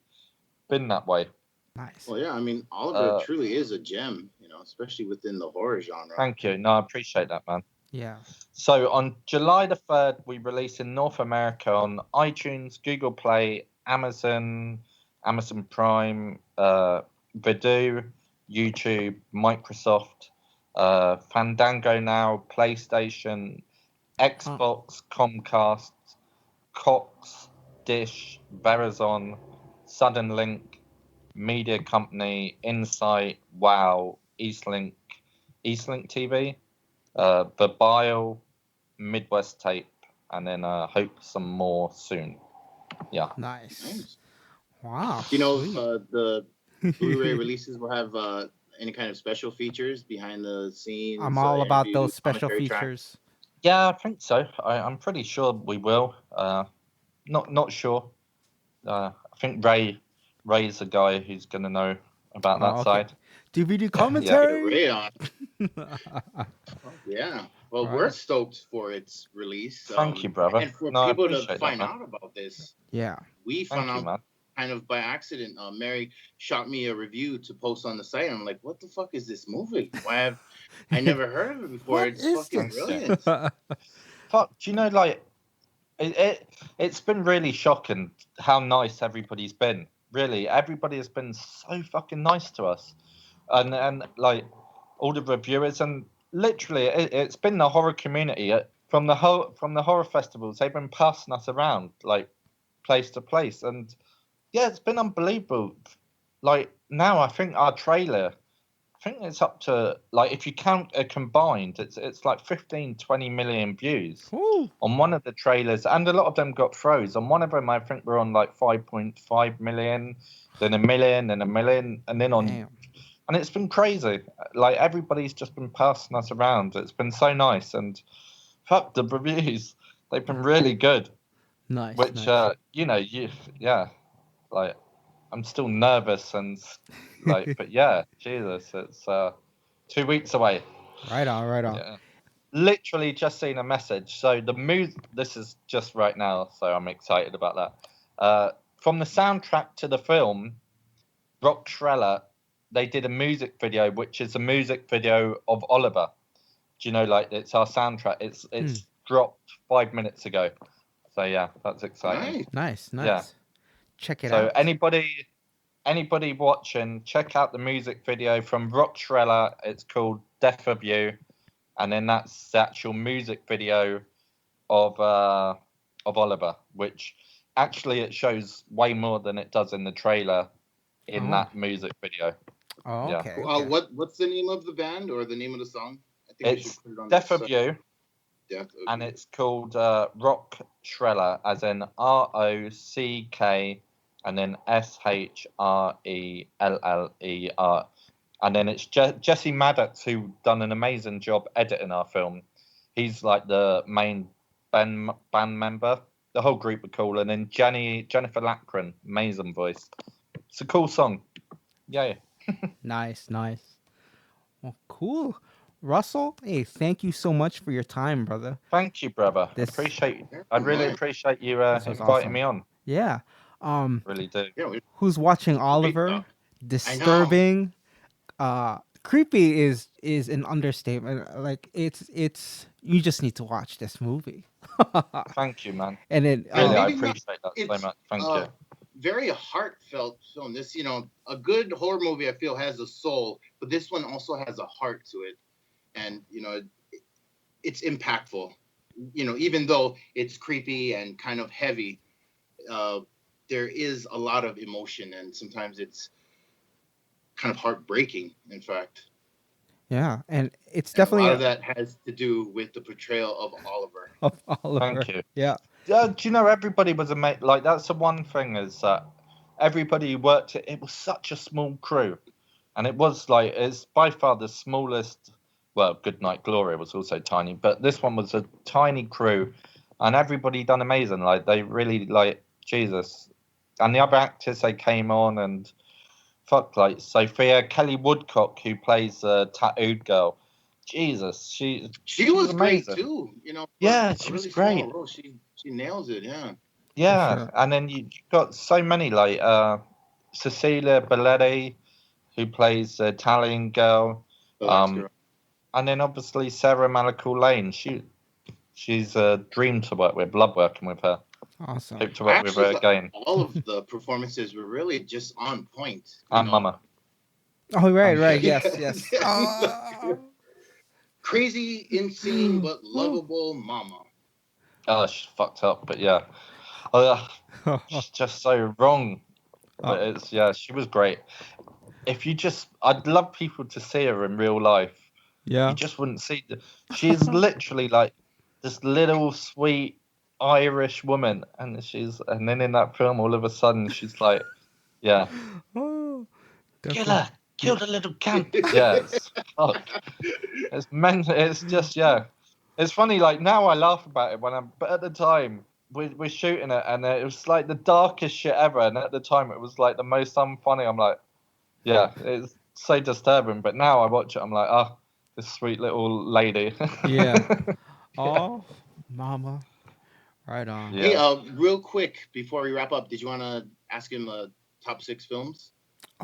that way. Nice. Well, yeah. I mean, Oliver Uh, truly is a gem, especially within the horror genre. Thank you. No, I appreciate that, man. Yeah. So on July the 3rd, we release in North America on iTunes, Google Play, Amazon, Amazon Prime, Vudu, YouTube, Microsoft, Fandango now, PlayStation, Xbox, Comcast, Cox, Dish, Verizon, Suddenlink, Media Company, Insight, Wow, Eastlink TV, Verbile, Midwest Tape, and then hope some more soon. Yeah. Nice. Nice. Wow. Do you know if Sweet. the Blu-ray releases will have any kind of special features behind the scenes, I'm all about those interviews, special commentary tracks? features. Yeah, I think so. I'm pretty sure we will. Not sure. I think Ray's the guy who's gonna know about that Oh, okay. side. DVD Yeah. Get a commentary. Ray on. Yeah. Well, we're Right. stoked for its release. Thank you, brother. And for No, I people to appreciate that, find man. out about this, Yeah. we Thank found you, out man. kind of by accident. Mary shot me a review to post on the site. I'm like, what the fuck is this movie? Why have I never heard of it before? What It's is fucking this? brilliant. Fuck, do you know, like, it's been really shocking how nice everybody's been. Really, everybody has been so fucking nice to us, and like all the reviewers, and literally, it's been the horror community from the horror festivals. They've been passing us around like place to place, and yeah, it's been unbelievable. Like now, I think our trailer, I think it's up to, like, if you count a combined, it's like 15, 20 million views Ooh. on one of the trailers, and a lot of them got throws. On one of them, I think we're on like 5.5 million, then a million, then a million, and then on, Damn. and it's been crazy. Like everybody's just been passing us around. It's been so nice, and fuck the reviews, they've been really good. Nice. Which Nice. yeah, like I'm still nervous and like, but yeah, Jesus, it's 2 weeks away. Right on. Right on. Yeah. Literally just seen a message. So this is just right now, so I'm excited about that. From the soundtrack to the film, Rock Schreller, they did a music video, which is a music video of Oliver. Do you know, like, it's our soundtrack. It's dropped 5 minutes ago. So yeah, that's exciting. Nice. Nice. Nice. Yeah. Check it So out. anybody watching, check out the music video from Rock Schreller. It's called Death of You, and then that's the actual music video of Oliver, which actually it shows way more than it does in the trailer in Oh. that music video. Oh, Yeah. okay. Okay. What's the name of the band or the name of the song? I think we It's should put it on Death the of site. You, Death of and You. it's called Rock Schreller, as in ROCK, and then SHRELLER. And then it's Jesse Maddox, who done an amazing job editing our film. He's like the main band member. The whole group are cool. And then Jennifer Lackren, amazing voice. It's a cool song. Yeah. Nice. Nice. Well, cool. Russell, hey, thank you so much for your time, brother. Thank you, brother. This- I really appreciate you This was inviting awesome. me on. Yeah. Really do. Yeah, Who's watching Oliver? stuff. Disturbing. Creepy is an understatement. Like it's you just need to watch this movie. Thank you, man. And then Really, I maybe not- appreciate that so it's, much. Thank you. Very heartfelt film. This, a good horror movie I feel has a soul, but this one also has a heart to it, and it's impactful. Even though it's creepy and kind of heavy, there is a lot of emotion, and sometimes it's kind of heartbreaking. In fact, yeah, and it's and definitely a lot of that has to do with the portrayal of Oliver. of Oliver. Thank you. Yeah. Do you know everybody was amazing? Like, that's the one thing, is that everybody worked. It was such a small crew, and it's by far the smallest. Well, Goodnight Glory was also tiny, but this one was a tiny crew, and everybody done amazing. Like, they really, like, Jesus, and the other actors, they came on, and fuck, like Sophia Kelly Woodcock, who plays the tattooed girl. Jesus, she was great amazing. too. Yeah, for she a was really small great. role, she nails it. Yeah. Yeah, sure. and then you got so many, like Cecilia Belletti, who plays the Italian girl. The last girl. And then obviously Sarah Malachal-Lane. She's a dream to work with. Love working with her. Awesome. Hope to I work with her actually thought again. all of the performances were really just on point. And Mama. Oh, right, Oh, right. shit. Yes, yes. Crazy, insane, but lovable Mama. Oh, she's fucked up, but yeah. She's just so wrong. But she was great. I'd love people to see her in real life. Yeah. You just wouldn't see. She's literally like this little sweet Irish woman, and then in that film, all of a sudden, she's like, yeah, Oh, kill the little cunt. Yeah, fuck. It's just It's funny. Like now, I laugh about it but at the time, we're shooting it, and it was like the darkest shit ever. And at the time, it was like the most unfunny. I'm like, yeah, it's so disturbing. But now I watch it, I'm like, oh, this sweet little lady. Yeah. Oh, Mama. Right on. Yeah. Hey, real quick before we wrap up, did you want to ask him top 6 films?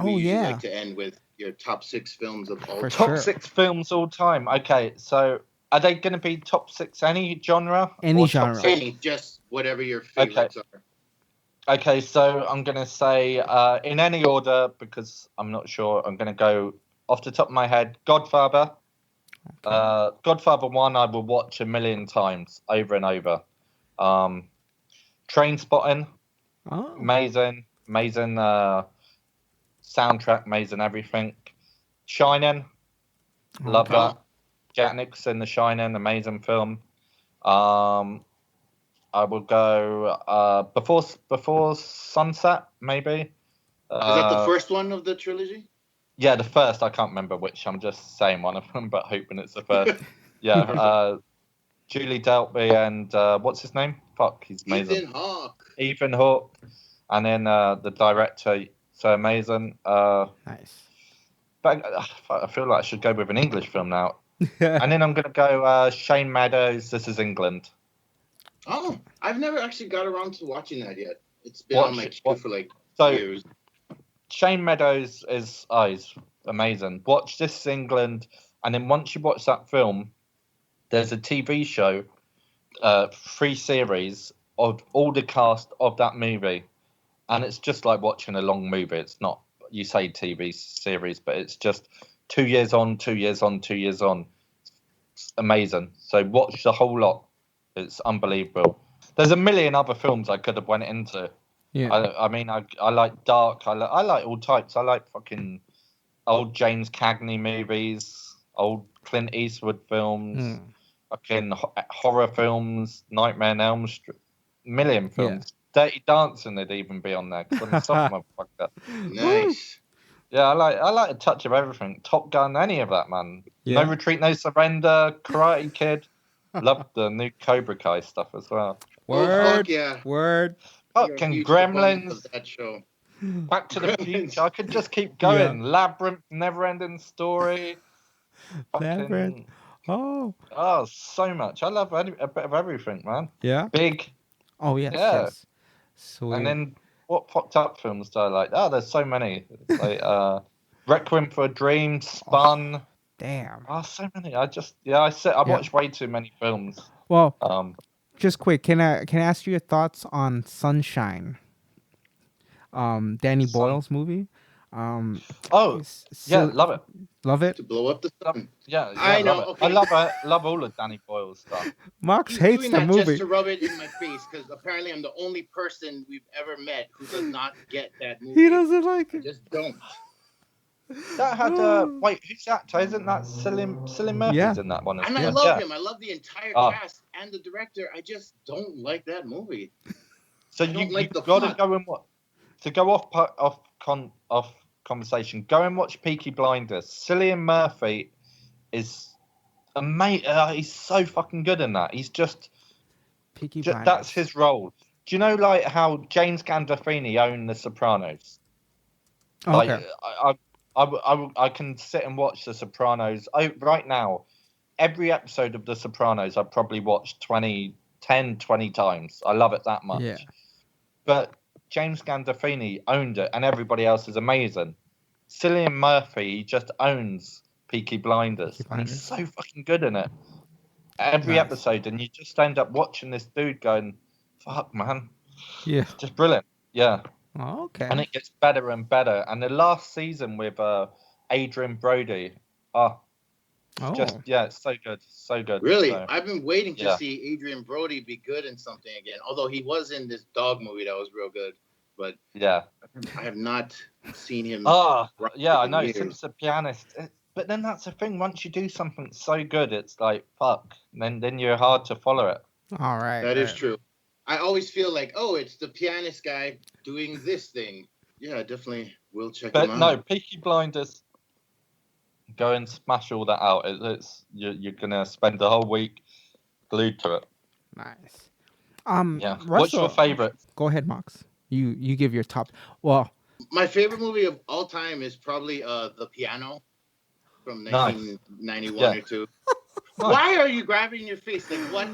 We Oh, usually yeah. like to end with your top 6 films of all For time. sure. Top 6 films all time. Okay, so are they going to be top 6 any genre? Any or top genre. 6? Any, just whatever your favorites are. Okay, so I'm going to say in any order because I'm not sure. I'm going to go off the top of my head. Godfather. Okay. Godfather 1 I will watch a million times over and over. Trainspotting. Oh. Amazing soundtrack, amazing everything. Shining. Love Okay. that. Jack Nicholson, The Shining, amazing film. I will go before sunset, maybe. Is that the first one of the trilogy? Yeah, the first. I can't remember which. I'm just saying one of them, but hoping it's the first. Yeah. Julie Delpy and what's his name? Fuck, he's amazing. Ethan Hawke. And then the director, so amazing. Nice. But I feel like I should go with an English film now. And then I'm going to go Shane Meadows, This Is England. Oh, I've never actually got around to watching that yet. It's been on my queue for years. Shane Meadows is he's amazing. Watch This Is England, and then once you watch that film, there's a TV show, 3 series of all the cast of that movie, and it's just like watching a long movie. It's not, you say TV series, but it's just 2 years on, 2 years on, 2 years on. It's amazing. So watch the whole lot. It's unbelievable. There's a million other films I could have went into. Yeah. I mean, I like dark. I like all types. I like fucking old James Cagney movies, old Clint Eastwood films, fucking horror films, Nightmare on Elm Street, million films. Dirty Dancing would even be on there because I'm a soft motherfucker. Nice. Yeah, I like a touch of everything. Top Gun, any of that, man. Yeah. No Retreat, No Surrender, Karate Kid. Love the new Cobra Kai stuff as well. Word. Oh, fuck yeah. Word. Fucking Gremlins. That show. Back to the Future. I could just keep going. Yeah. Labyrinth, Never-Ending Story. Labyrinth. Oh, so much. I love a bit of everything, man. Yeah. Big. Oh, yes. Sweet. And then what fucked up films do I like? Oh, there's so many. It's like Requiem for a Dream, Spun. Oh, damn. Oh, so many. I watch way too many films. Well, just quick, can I ask you your thoughts on Sunshine? Danny Boyle's movie. Love it. Love it. To blow up the sun. Yeah, I know. Love it. Okay. I love it. Love all of Danny Boyle's stuff. Mox hates doing the that movie. Just to rub it in my face, because apparently I'm the only person we've ever met who does not get that movie. He doesn't like it. I just don't. That had wait, who's the actor? Isn't that Cillian Murphy's in that one? And I love him. I love the entire cast and the director. I just don't like that movie. So you've got to go and watch. To go off conversation, go and watch Peaky Blinders. Cillian Murphy is amazing. He's so fucking good in that. He's just Peaky Blinders. That's his role. Do you know like how James Gandolfini owned The Sopranos? Okay. Like, I can sit and watch The Sopranos right now. Every episode of The Sopranos I've probably watched 20 times. I love it that much. Yeah. But James Gandolfini owned it, and everybody else is amazing. Cillian Murphy, he just owns Peaky Blinders. Peaky And he's Blinders. so fucking good in it. Every Nice. episode, and you just end up watching this dude going, fuck, man. Yeah. It's just brilliant. Yeah. Oh, okay. And it gets better and better. And the last season with Adrian Brody, it's so good. So good. Really? So, I've been waiting to yeah. see Adrian Brody be good in something again. Although he was in this dog movie that was real good. But yeah. I have not seen him. Yeah, I know. years. Since The Pianist. But then that's the thing. Once you do something so good, it's like, fuck. Then you're hard to follow it. All right. That is true. I always feel like, it's the pianist guy doing this thing. Yeah, definitely will check him out. But no, Peaky Blinders, go and smash all that out. You're gonna spend the whole week glued to it. Nice. Yeah. Russell, What's your favorite? Go ahead, Mox. You give your top. Well, my favorite movie of all time is probably The Piano from 1991 or 2. Nice. Why are you grabbing your face? Like, what?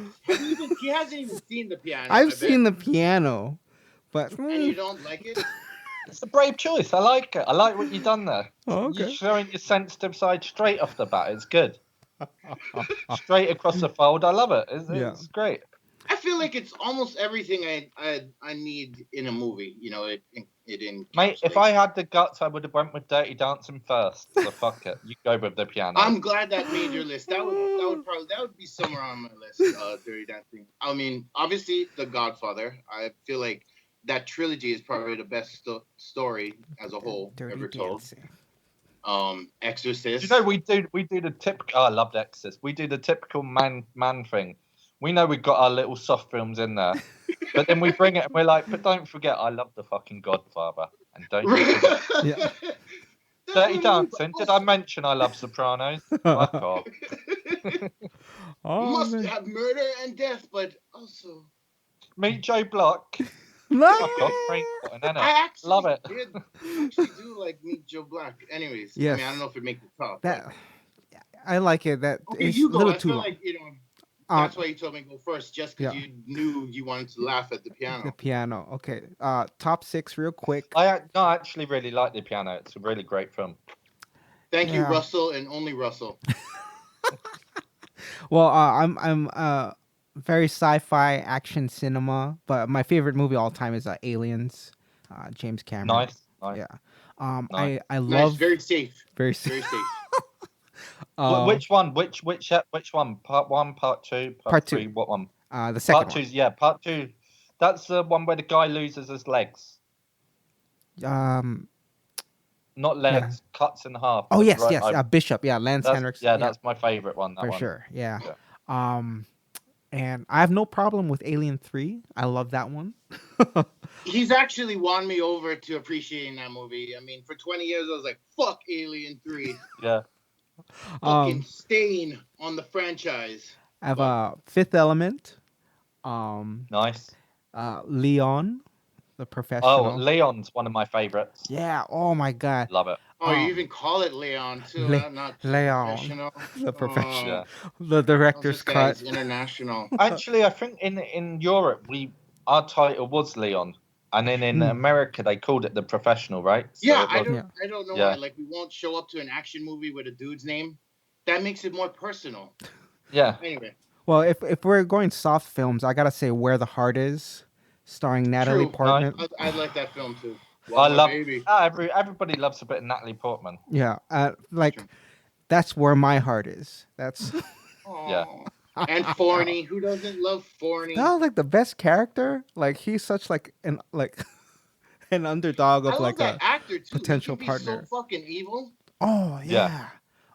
He hasn't even seen The Piano. I've seen The Piano, but and you don't like it? It's a brave choice. I like it. I like what you've done there. Oh, okay. You're showing your sensitive side straight off the bat. It's good. Straight across the fold. I love it. It's great. I feel like it's almost everything I need in a movie. You know, it Mate, if I had the guts, I would have went with Dirty Dancing first. So fuck it. You go with The Piano. I'm glad that made your list. That would be somewhere on my list. Dirty Dancing. I mean, obviously, The Godfather. I feel like that trilogy is probably the best story as a whole ever told. Exorcist. You know, we do the typical. I love Exorcist. We do the typical man thing. We know we've got our little soft films in there, but then we bring it and we're like, but don't forget, I love the fucking Godfather, and don't you forget. Dirty Dancing. Did I mention I love Sopranos? Fuck off. You must have murder and death, but also Meet Joe Block. No. Fuck off, Frank Cotton, innit? I actually love it. actually do like Meet Joe Black. Anyways, Yes. I mean, I don't know if it makes the top. I like it. That Okay, it's you a go. little I too feel long. like that's why you told me to go first, just because Yeah. you knew you wanted to laugh at the piano. The Piano. Okay. Top 6 real quick. I actually really like The Piano. It's a really great film. Thank you, Russell, and only Russell. Well, I'm very sci-fi action cinema, but my favorite movie all time is Aliens. James Cameron. Nice. Yeah. Nice. I Nice, love very safe. very Very safe. safe. Which one? Which one? Part 1, Part 2, Part 3? two. What one? The second Part 2. Yeah, Part 2. That's the one where the guy loses his legs. one. Not legs, cuts in half. Oh yes, Right, yes. Bishop. Yeah, Lance Henriksen. Yeah, that's my favorite one. That for one. sure. Yeah. And I have no problem with Alien 3. I love that one. He's actually won me over to appreciating that movie. I mean, for 20 years, I was like, fuck Alien 3. Yeah. Fucking stain on the franchise. I have Fifth Element. Nice. Leon, the professional. Oh, Leon's one of my favorites. Yeah. Oh my God. Love it. Oh, you even call it Leon too. Not Leon. professional. The professional. Yeah. The director's This guy's cut. international. Actually, I think in Europe our title was Leon, and then in America they called it The Professional, right? So Yeah, it was- I don't know why. Like, we won't show up to an action movie with a dude's name. That makes it more personal. Yeah. Anyway. Well, if we're going soft films, I gotta say Where the Heart Is, starring Natalie True. Portman. I like that film too. I love. Baby. Everybody loves a bit of Natalie Portman. Yeah. That's where my heart is. That's. Yeah. And Forney. Who doesn't love Forney? That was like the best character. Like he's such an underdog of I love that actor too. potential He can be partner. So fucking evil. Oh yeah.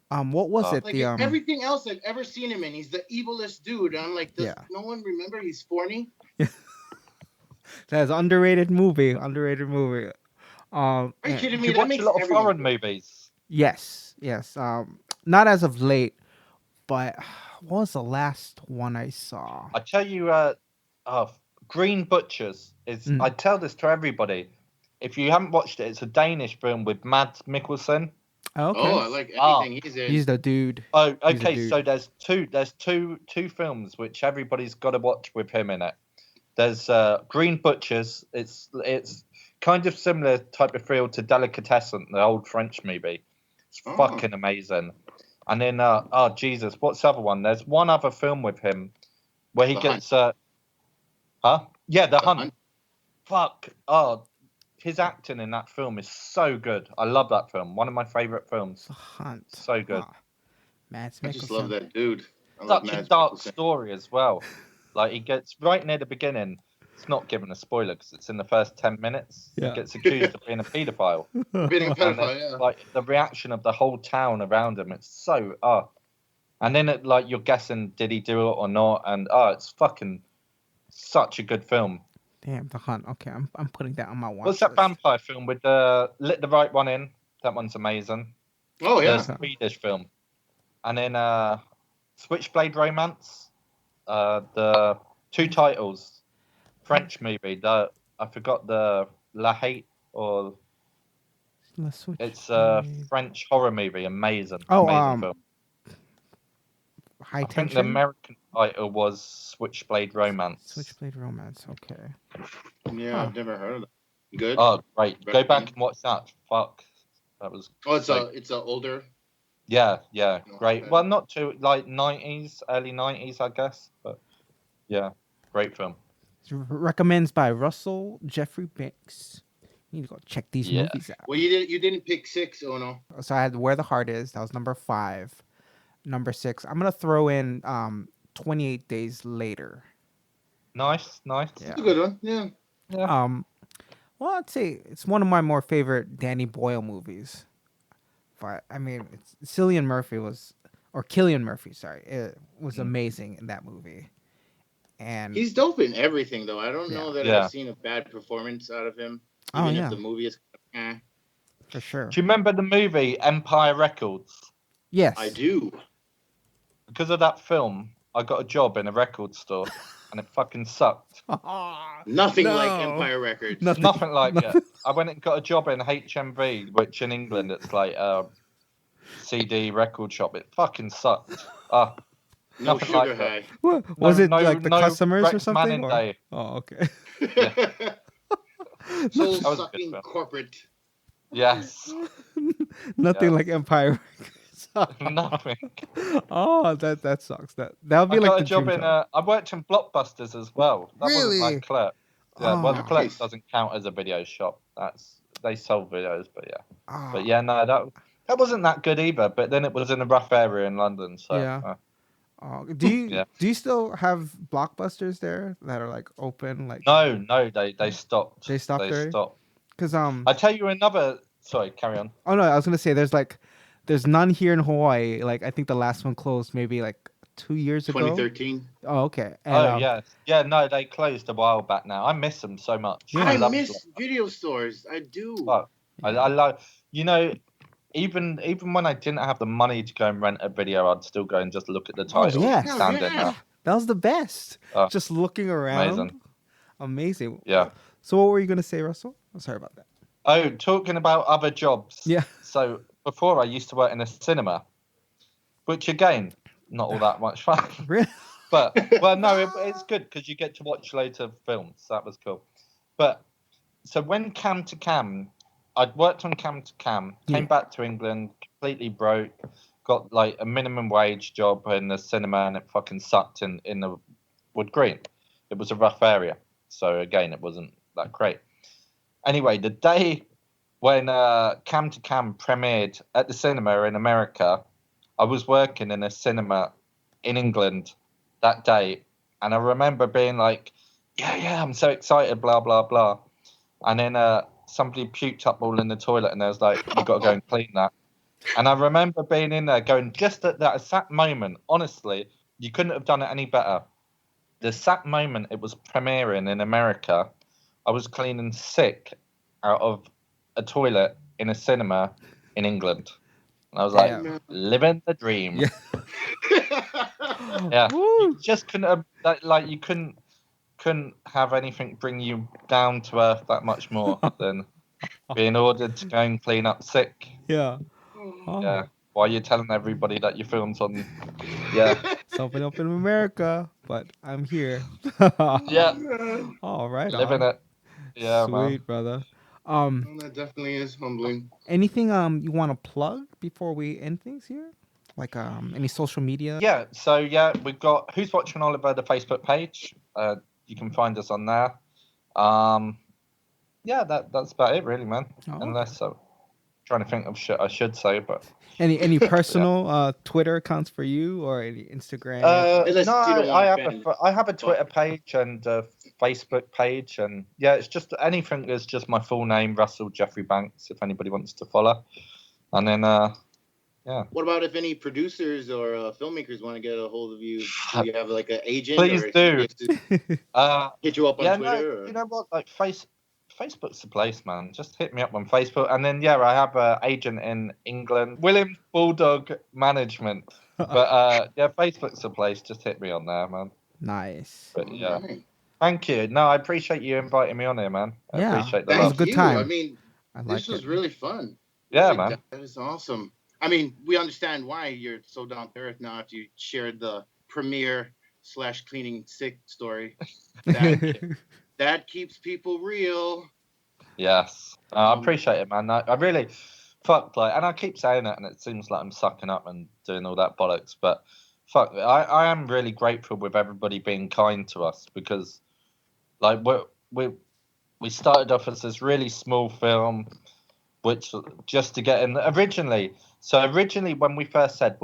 What was it? Like The everything else I've ever seen him in, he's the evilest dude. I'm like, does no one remember he's Forney? That's underrated movie. Underrated movie. Are you kidding me? You That watch makes a lot of everyone foreign good. movies. Yes. Not as of late, but what was the last one I saw? I tell you, Green Butchers is. I tell this to everybody. If you haven't watched it, it's a Danish film with Mads Mikkelsen. Okay. Oh, I like everything he's in. He's the dude. Oh, He's a okay. dude. So there's two films which everybody's got to watch with him in it. There's Green Butchers. It's kind of similar type of feel to Delicatessen, the old French movie. It's fucking amazing. And then, oh Jesus, what's the other one? There's one other film with him where he The gets, yeah, The Hunt. Hunt. Fuck, oh, his acting in that film is so good. I love that film. One of my favorite films. The Hunt. So good. Ah, Mads I just love Mikkelsen. that dude. I love Such a Mads dark Mikkelsen. story as well. Like he gets right near the beginning. It's not given a spoiler because it's in the first 10 minutes. Yeah. He gets accused of being a paedophile. Being a And pedophile, then, yeah. like the reaction of the whole town around him, it's so and then like you're guessing did he do it or not, and it's fucking such a good film. Damn, The Hunt. Okay, I'm putting that on my watch What's that list. vampire film with the lit the right one in? That one's amazing. Oh yeah. The Swedish film, and then Switchblade Romance. The two titles, French movie. I forgot the La Hate or Let's switch. it's a French horror movie. Amazing, Oh, amazing film. High I think Tension. the American title was Switchblade Romance. Switchblade Romance. Okay. Yeah, Huh. I've never heard of that. Good. Oh, great! Go back and watch that. Fuck, that was. Oh, it's so- a older. Yeah, Oh, great. okay. Well, not too like 90s, early 90s, I guess, but yeah, great film. It's recommends by Russell Geoffrey Banks. You need to go check these Yeah. movies out. Well, you didn't pick 6, Ono. So I had Where the Heart Is. That was number 5. Number 6. I'm gonna throw in 28 Days Later. Nice. Yeah. It's a good one. Yeah. Well, I'd say it's one of my more favorite Danny Boyle movies. But I mean, Cillian Murphy was amazing in that movie. And He's dope in everything, though. I don't know that Yeah. I've seen a bad performance out of him. Oh, Even yeah. if the movie is. for sure. Do you remember the movie Empire Records? Yes. I do. Because of that film, I got a job in a record store, and it fucking sucked. Nothing like No. Empire Records. Nothing like it. I went and got a job in HMV, which in England it's like a CD record shop. It fucking sucked. No nothing sugar like that. high. What? Was it like the no customers or Rex something? Manning or- Day. Oh, okay. Soul That was a good sucking film. corporate. Yes. Nothing Yeah. like Empire Records. Nothing. Oh, that sucks. That would be I like got the a job dream in I worked in Blockbusters as well. That wasn't Really? like Clerk. Yeah, well, Oh. Clerk Nice. doesn't count as a video shop. They sold videos, but yeah. Oh, But yeah, no, that wasn't that good either. But then it was in a rough area in London, so Yeah. Oh, do you Yeah. do you still have Blockbusters there that are like open? Like no, they stopped. They stopped They already? stopped. because I tell you another. Sorry, carry on. oh no, I was gonna say there's none here in Hawaii. Like I think the last one closed maybe like 2 years ago. 2013. Oh, okay. And, Yeah. No, they closed a while back now. I miss them so much. Yeah. I love miss Blockbuster. video stores. I do. Fuck. I love. Even when I didn't have the money to go and rent a video, I'd still go and just look at the Oh, titles. yeah. and stand Yeah. there. That was the best. Oh, Just looking around. amazing. Amazing. Yeah. So what were you gonna say, Russell? I'm sorry about that. Oh, talking about other jobs. Yeah. So before I used to work in a cinema, which again, not all that much fun. Really? But no, it's good because you get to watch loads of films. That was cool. But so when Cam to Cam, I'd worked on Cam to Cam, came Yeah. back to England, completely broke, got like a minimum wage job in the cinema, and it fucking sucked in the Wood Green. It was a rough area, so again, it wasn't that great. Anyway, the day when Cam to Cam premiered at the cinema in America, I was working in a cinema in England that day, and I remember being like, yeah, I'm so excited, blah blah blah, and then somebody puked up all in the toilet, and I was like, you got to go and clean that. And I remember being in there going, just at that exact moment, honestly, you couldn't have done it any better. The exact moment it was premiering in America, I was cleaning sick out of a toilet in a cinema in England. And I was like, Damn. living the dream. Yeah. Yeah. Woo. You just couldn't have, like you couldn't have anything bring you down to earth that much more than being ordered to go and clean up sick. Yeah. Oh. Yeah. While you're telling everybody that your film's on. Yeah. Something up in America, but I'm here. Yeah. All right. Living it. Yeah, Sweet, man. brother. Well, that definitely is humbling. Anything you want to plug before we end things here? Like any social media? Yeah, so yeah, we've got Who's Watching Oliver, the Facebook page. You can find us on there. Yeah, that's about it, really, man. Oh, Unless I'm trying to think of shit I should say, but any personal Twitter accounts for you or any Instagram? Unless no, you don't want I have a Twitter page and a Facebook page, and yeah, it's just anything is just my full name, Russell Geoffrey Banks, if anybody wants to follow. And then yeah. What about if any producers or filmmakers want to get a hold of you? Do you have like an agent? Please or do. Just hit you up on Yeah, Twitter? no, you know what? Like Facebook's the place, man. Just hit me up on Facebook, and then yeah, I have an agent in England, Williams Bulldog Management. But yeah, Facebook's the place. Just hit me on there, man. Nice. But yeah, Right. thank you. No, I appreciate you inviting me on here, man. I Yeah, appreciate the that was love. a good you. time. I mean, I this like was it. really fun. Yeah, Like, man. That is awesome. I mean, we understand why you're so down to earth now after you shared the premiere / cleaning sick story. That keeps people real. Yes, I appreciate it, man. I really and I keep saying it, and it seems like I'm sucking up and doing all that bollocks, but I am really grateful with everybody being kind to us, because like we started off as this really small film, which just to get in originally. So originally, when we first said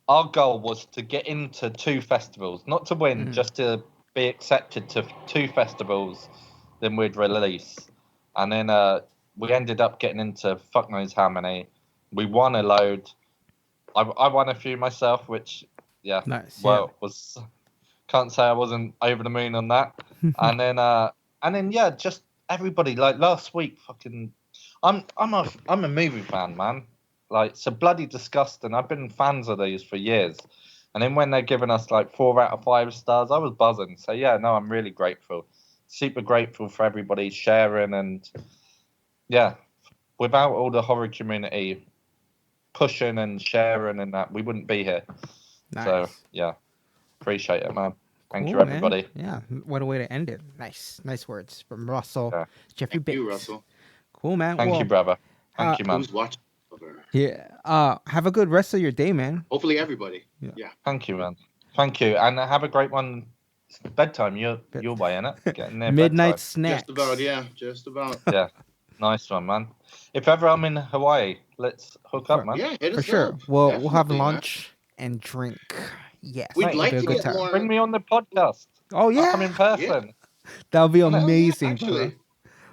our goal was to get into 2 festivals, not to win, just to be accepted to 2 festivals, then we'd release. And then we ended up getting into fuck knows how many. We won a load. I won a few myself, which yeah, Nice. well, was can't say I wasn't over the moon on that. And then yeah, just everybody, like last week, fucking I'm a movie fan, man. Like, so bloody disgusting. I've been fans of these for years, and then when they're giving us like 4 out of 5 stars, I was buzzing. So yeah, no, I'm really grateful, super grateful for everybody sharing, and yeah, without all the horror community pushing and sharing and that, we wouldn't be here. Nice. So yeah, appreciate it, man. Thank you, Cool, man. everybody. Yeah, what a way to end it. Nice words from Russell. Yeah. Geoffrey Thank Banks. you, Russell. Cool, man. Thank you, brother. Thank you, man. Who's watching? Yeah. Have a good rest of your day, man. Hopefully, everybody. Yeah. Yeah. Thank you, man. Thank you, and have a great one. It's bedtime. You're way in it. Getting there. Midnight bedtime. snacks. Just about. Yeah. Just about. Yeah, nice one, man. If ever I'm in Hawaii, let's hook up, man. Yeah. Hit For us sure. up. We'll have Definitely, man. lunch and drink. Yes. We'd it'll like be a to good get time. more. Bring me on the podcast. Oh yeah. I'll come in person. That'll be Oh, yeah, amazing, brother. actually,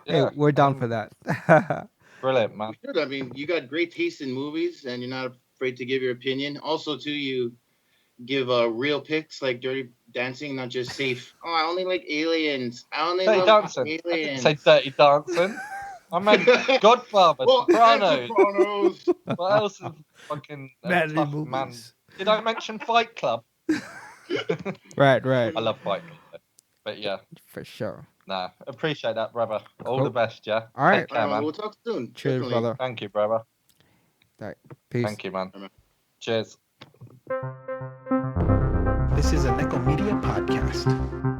Yeah, Hey, we're down for that. brilliant, man. we should. I mean, you got great taste in movies, and you're not afraid to give your opinion. Also, too, you give real pics like Dirty Dancing, not just safe. Oh, I only like aliens. I only Dirty love Dancing. I didn't aliens. say Dirty Dancing. I meant Godfather, Well, Sopranos. Sopranos. What else is fucking Manly tough, movies. man? Did I mention Fight Club? Right. I love Fight Club, but yeah, For sure. nah, appreciate that, brother. All Cool. the best, yeah. All right. Take care, man. We'll talk soon. Cheers, Definitely. brother. Thank you, brother. All right. Peace. Thank you, man. Bye, man. Cheers. This is a Nekko Media podcast.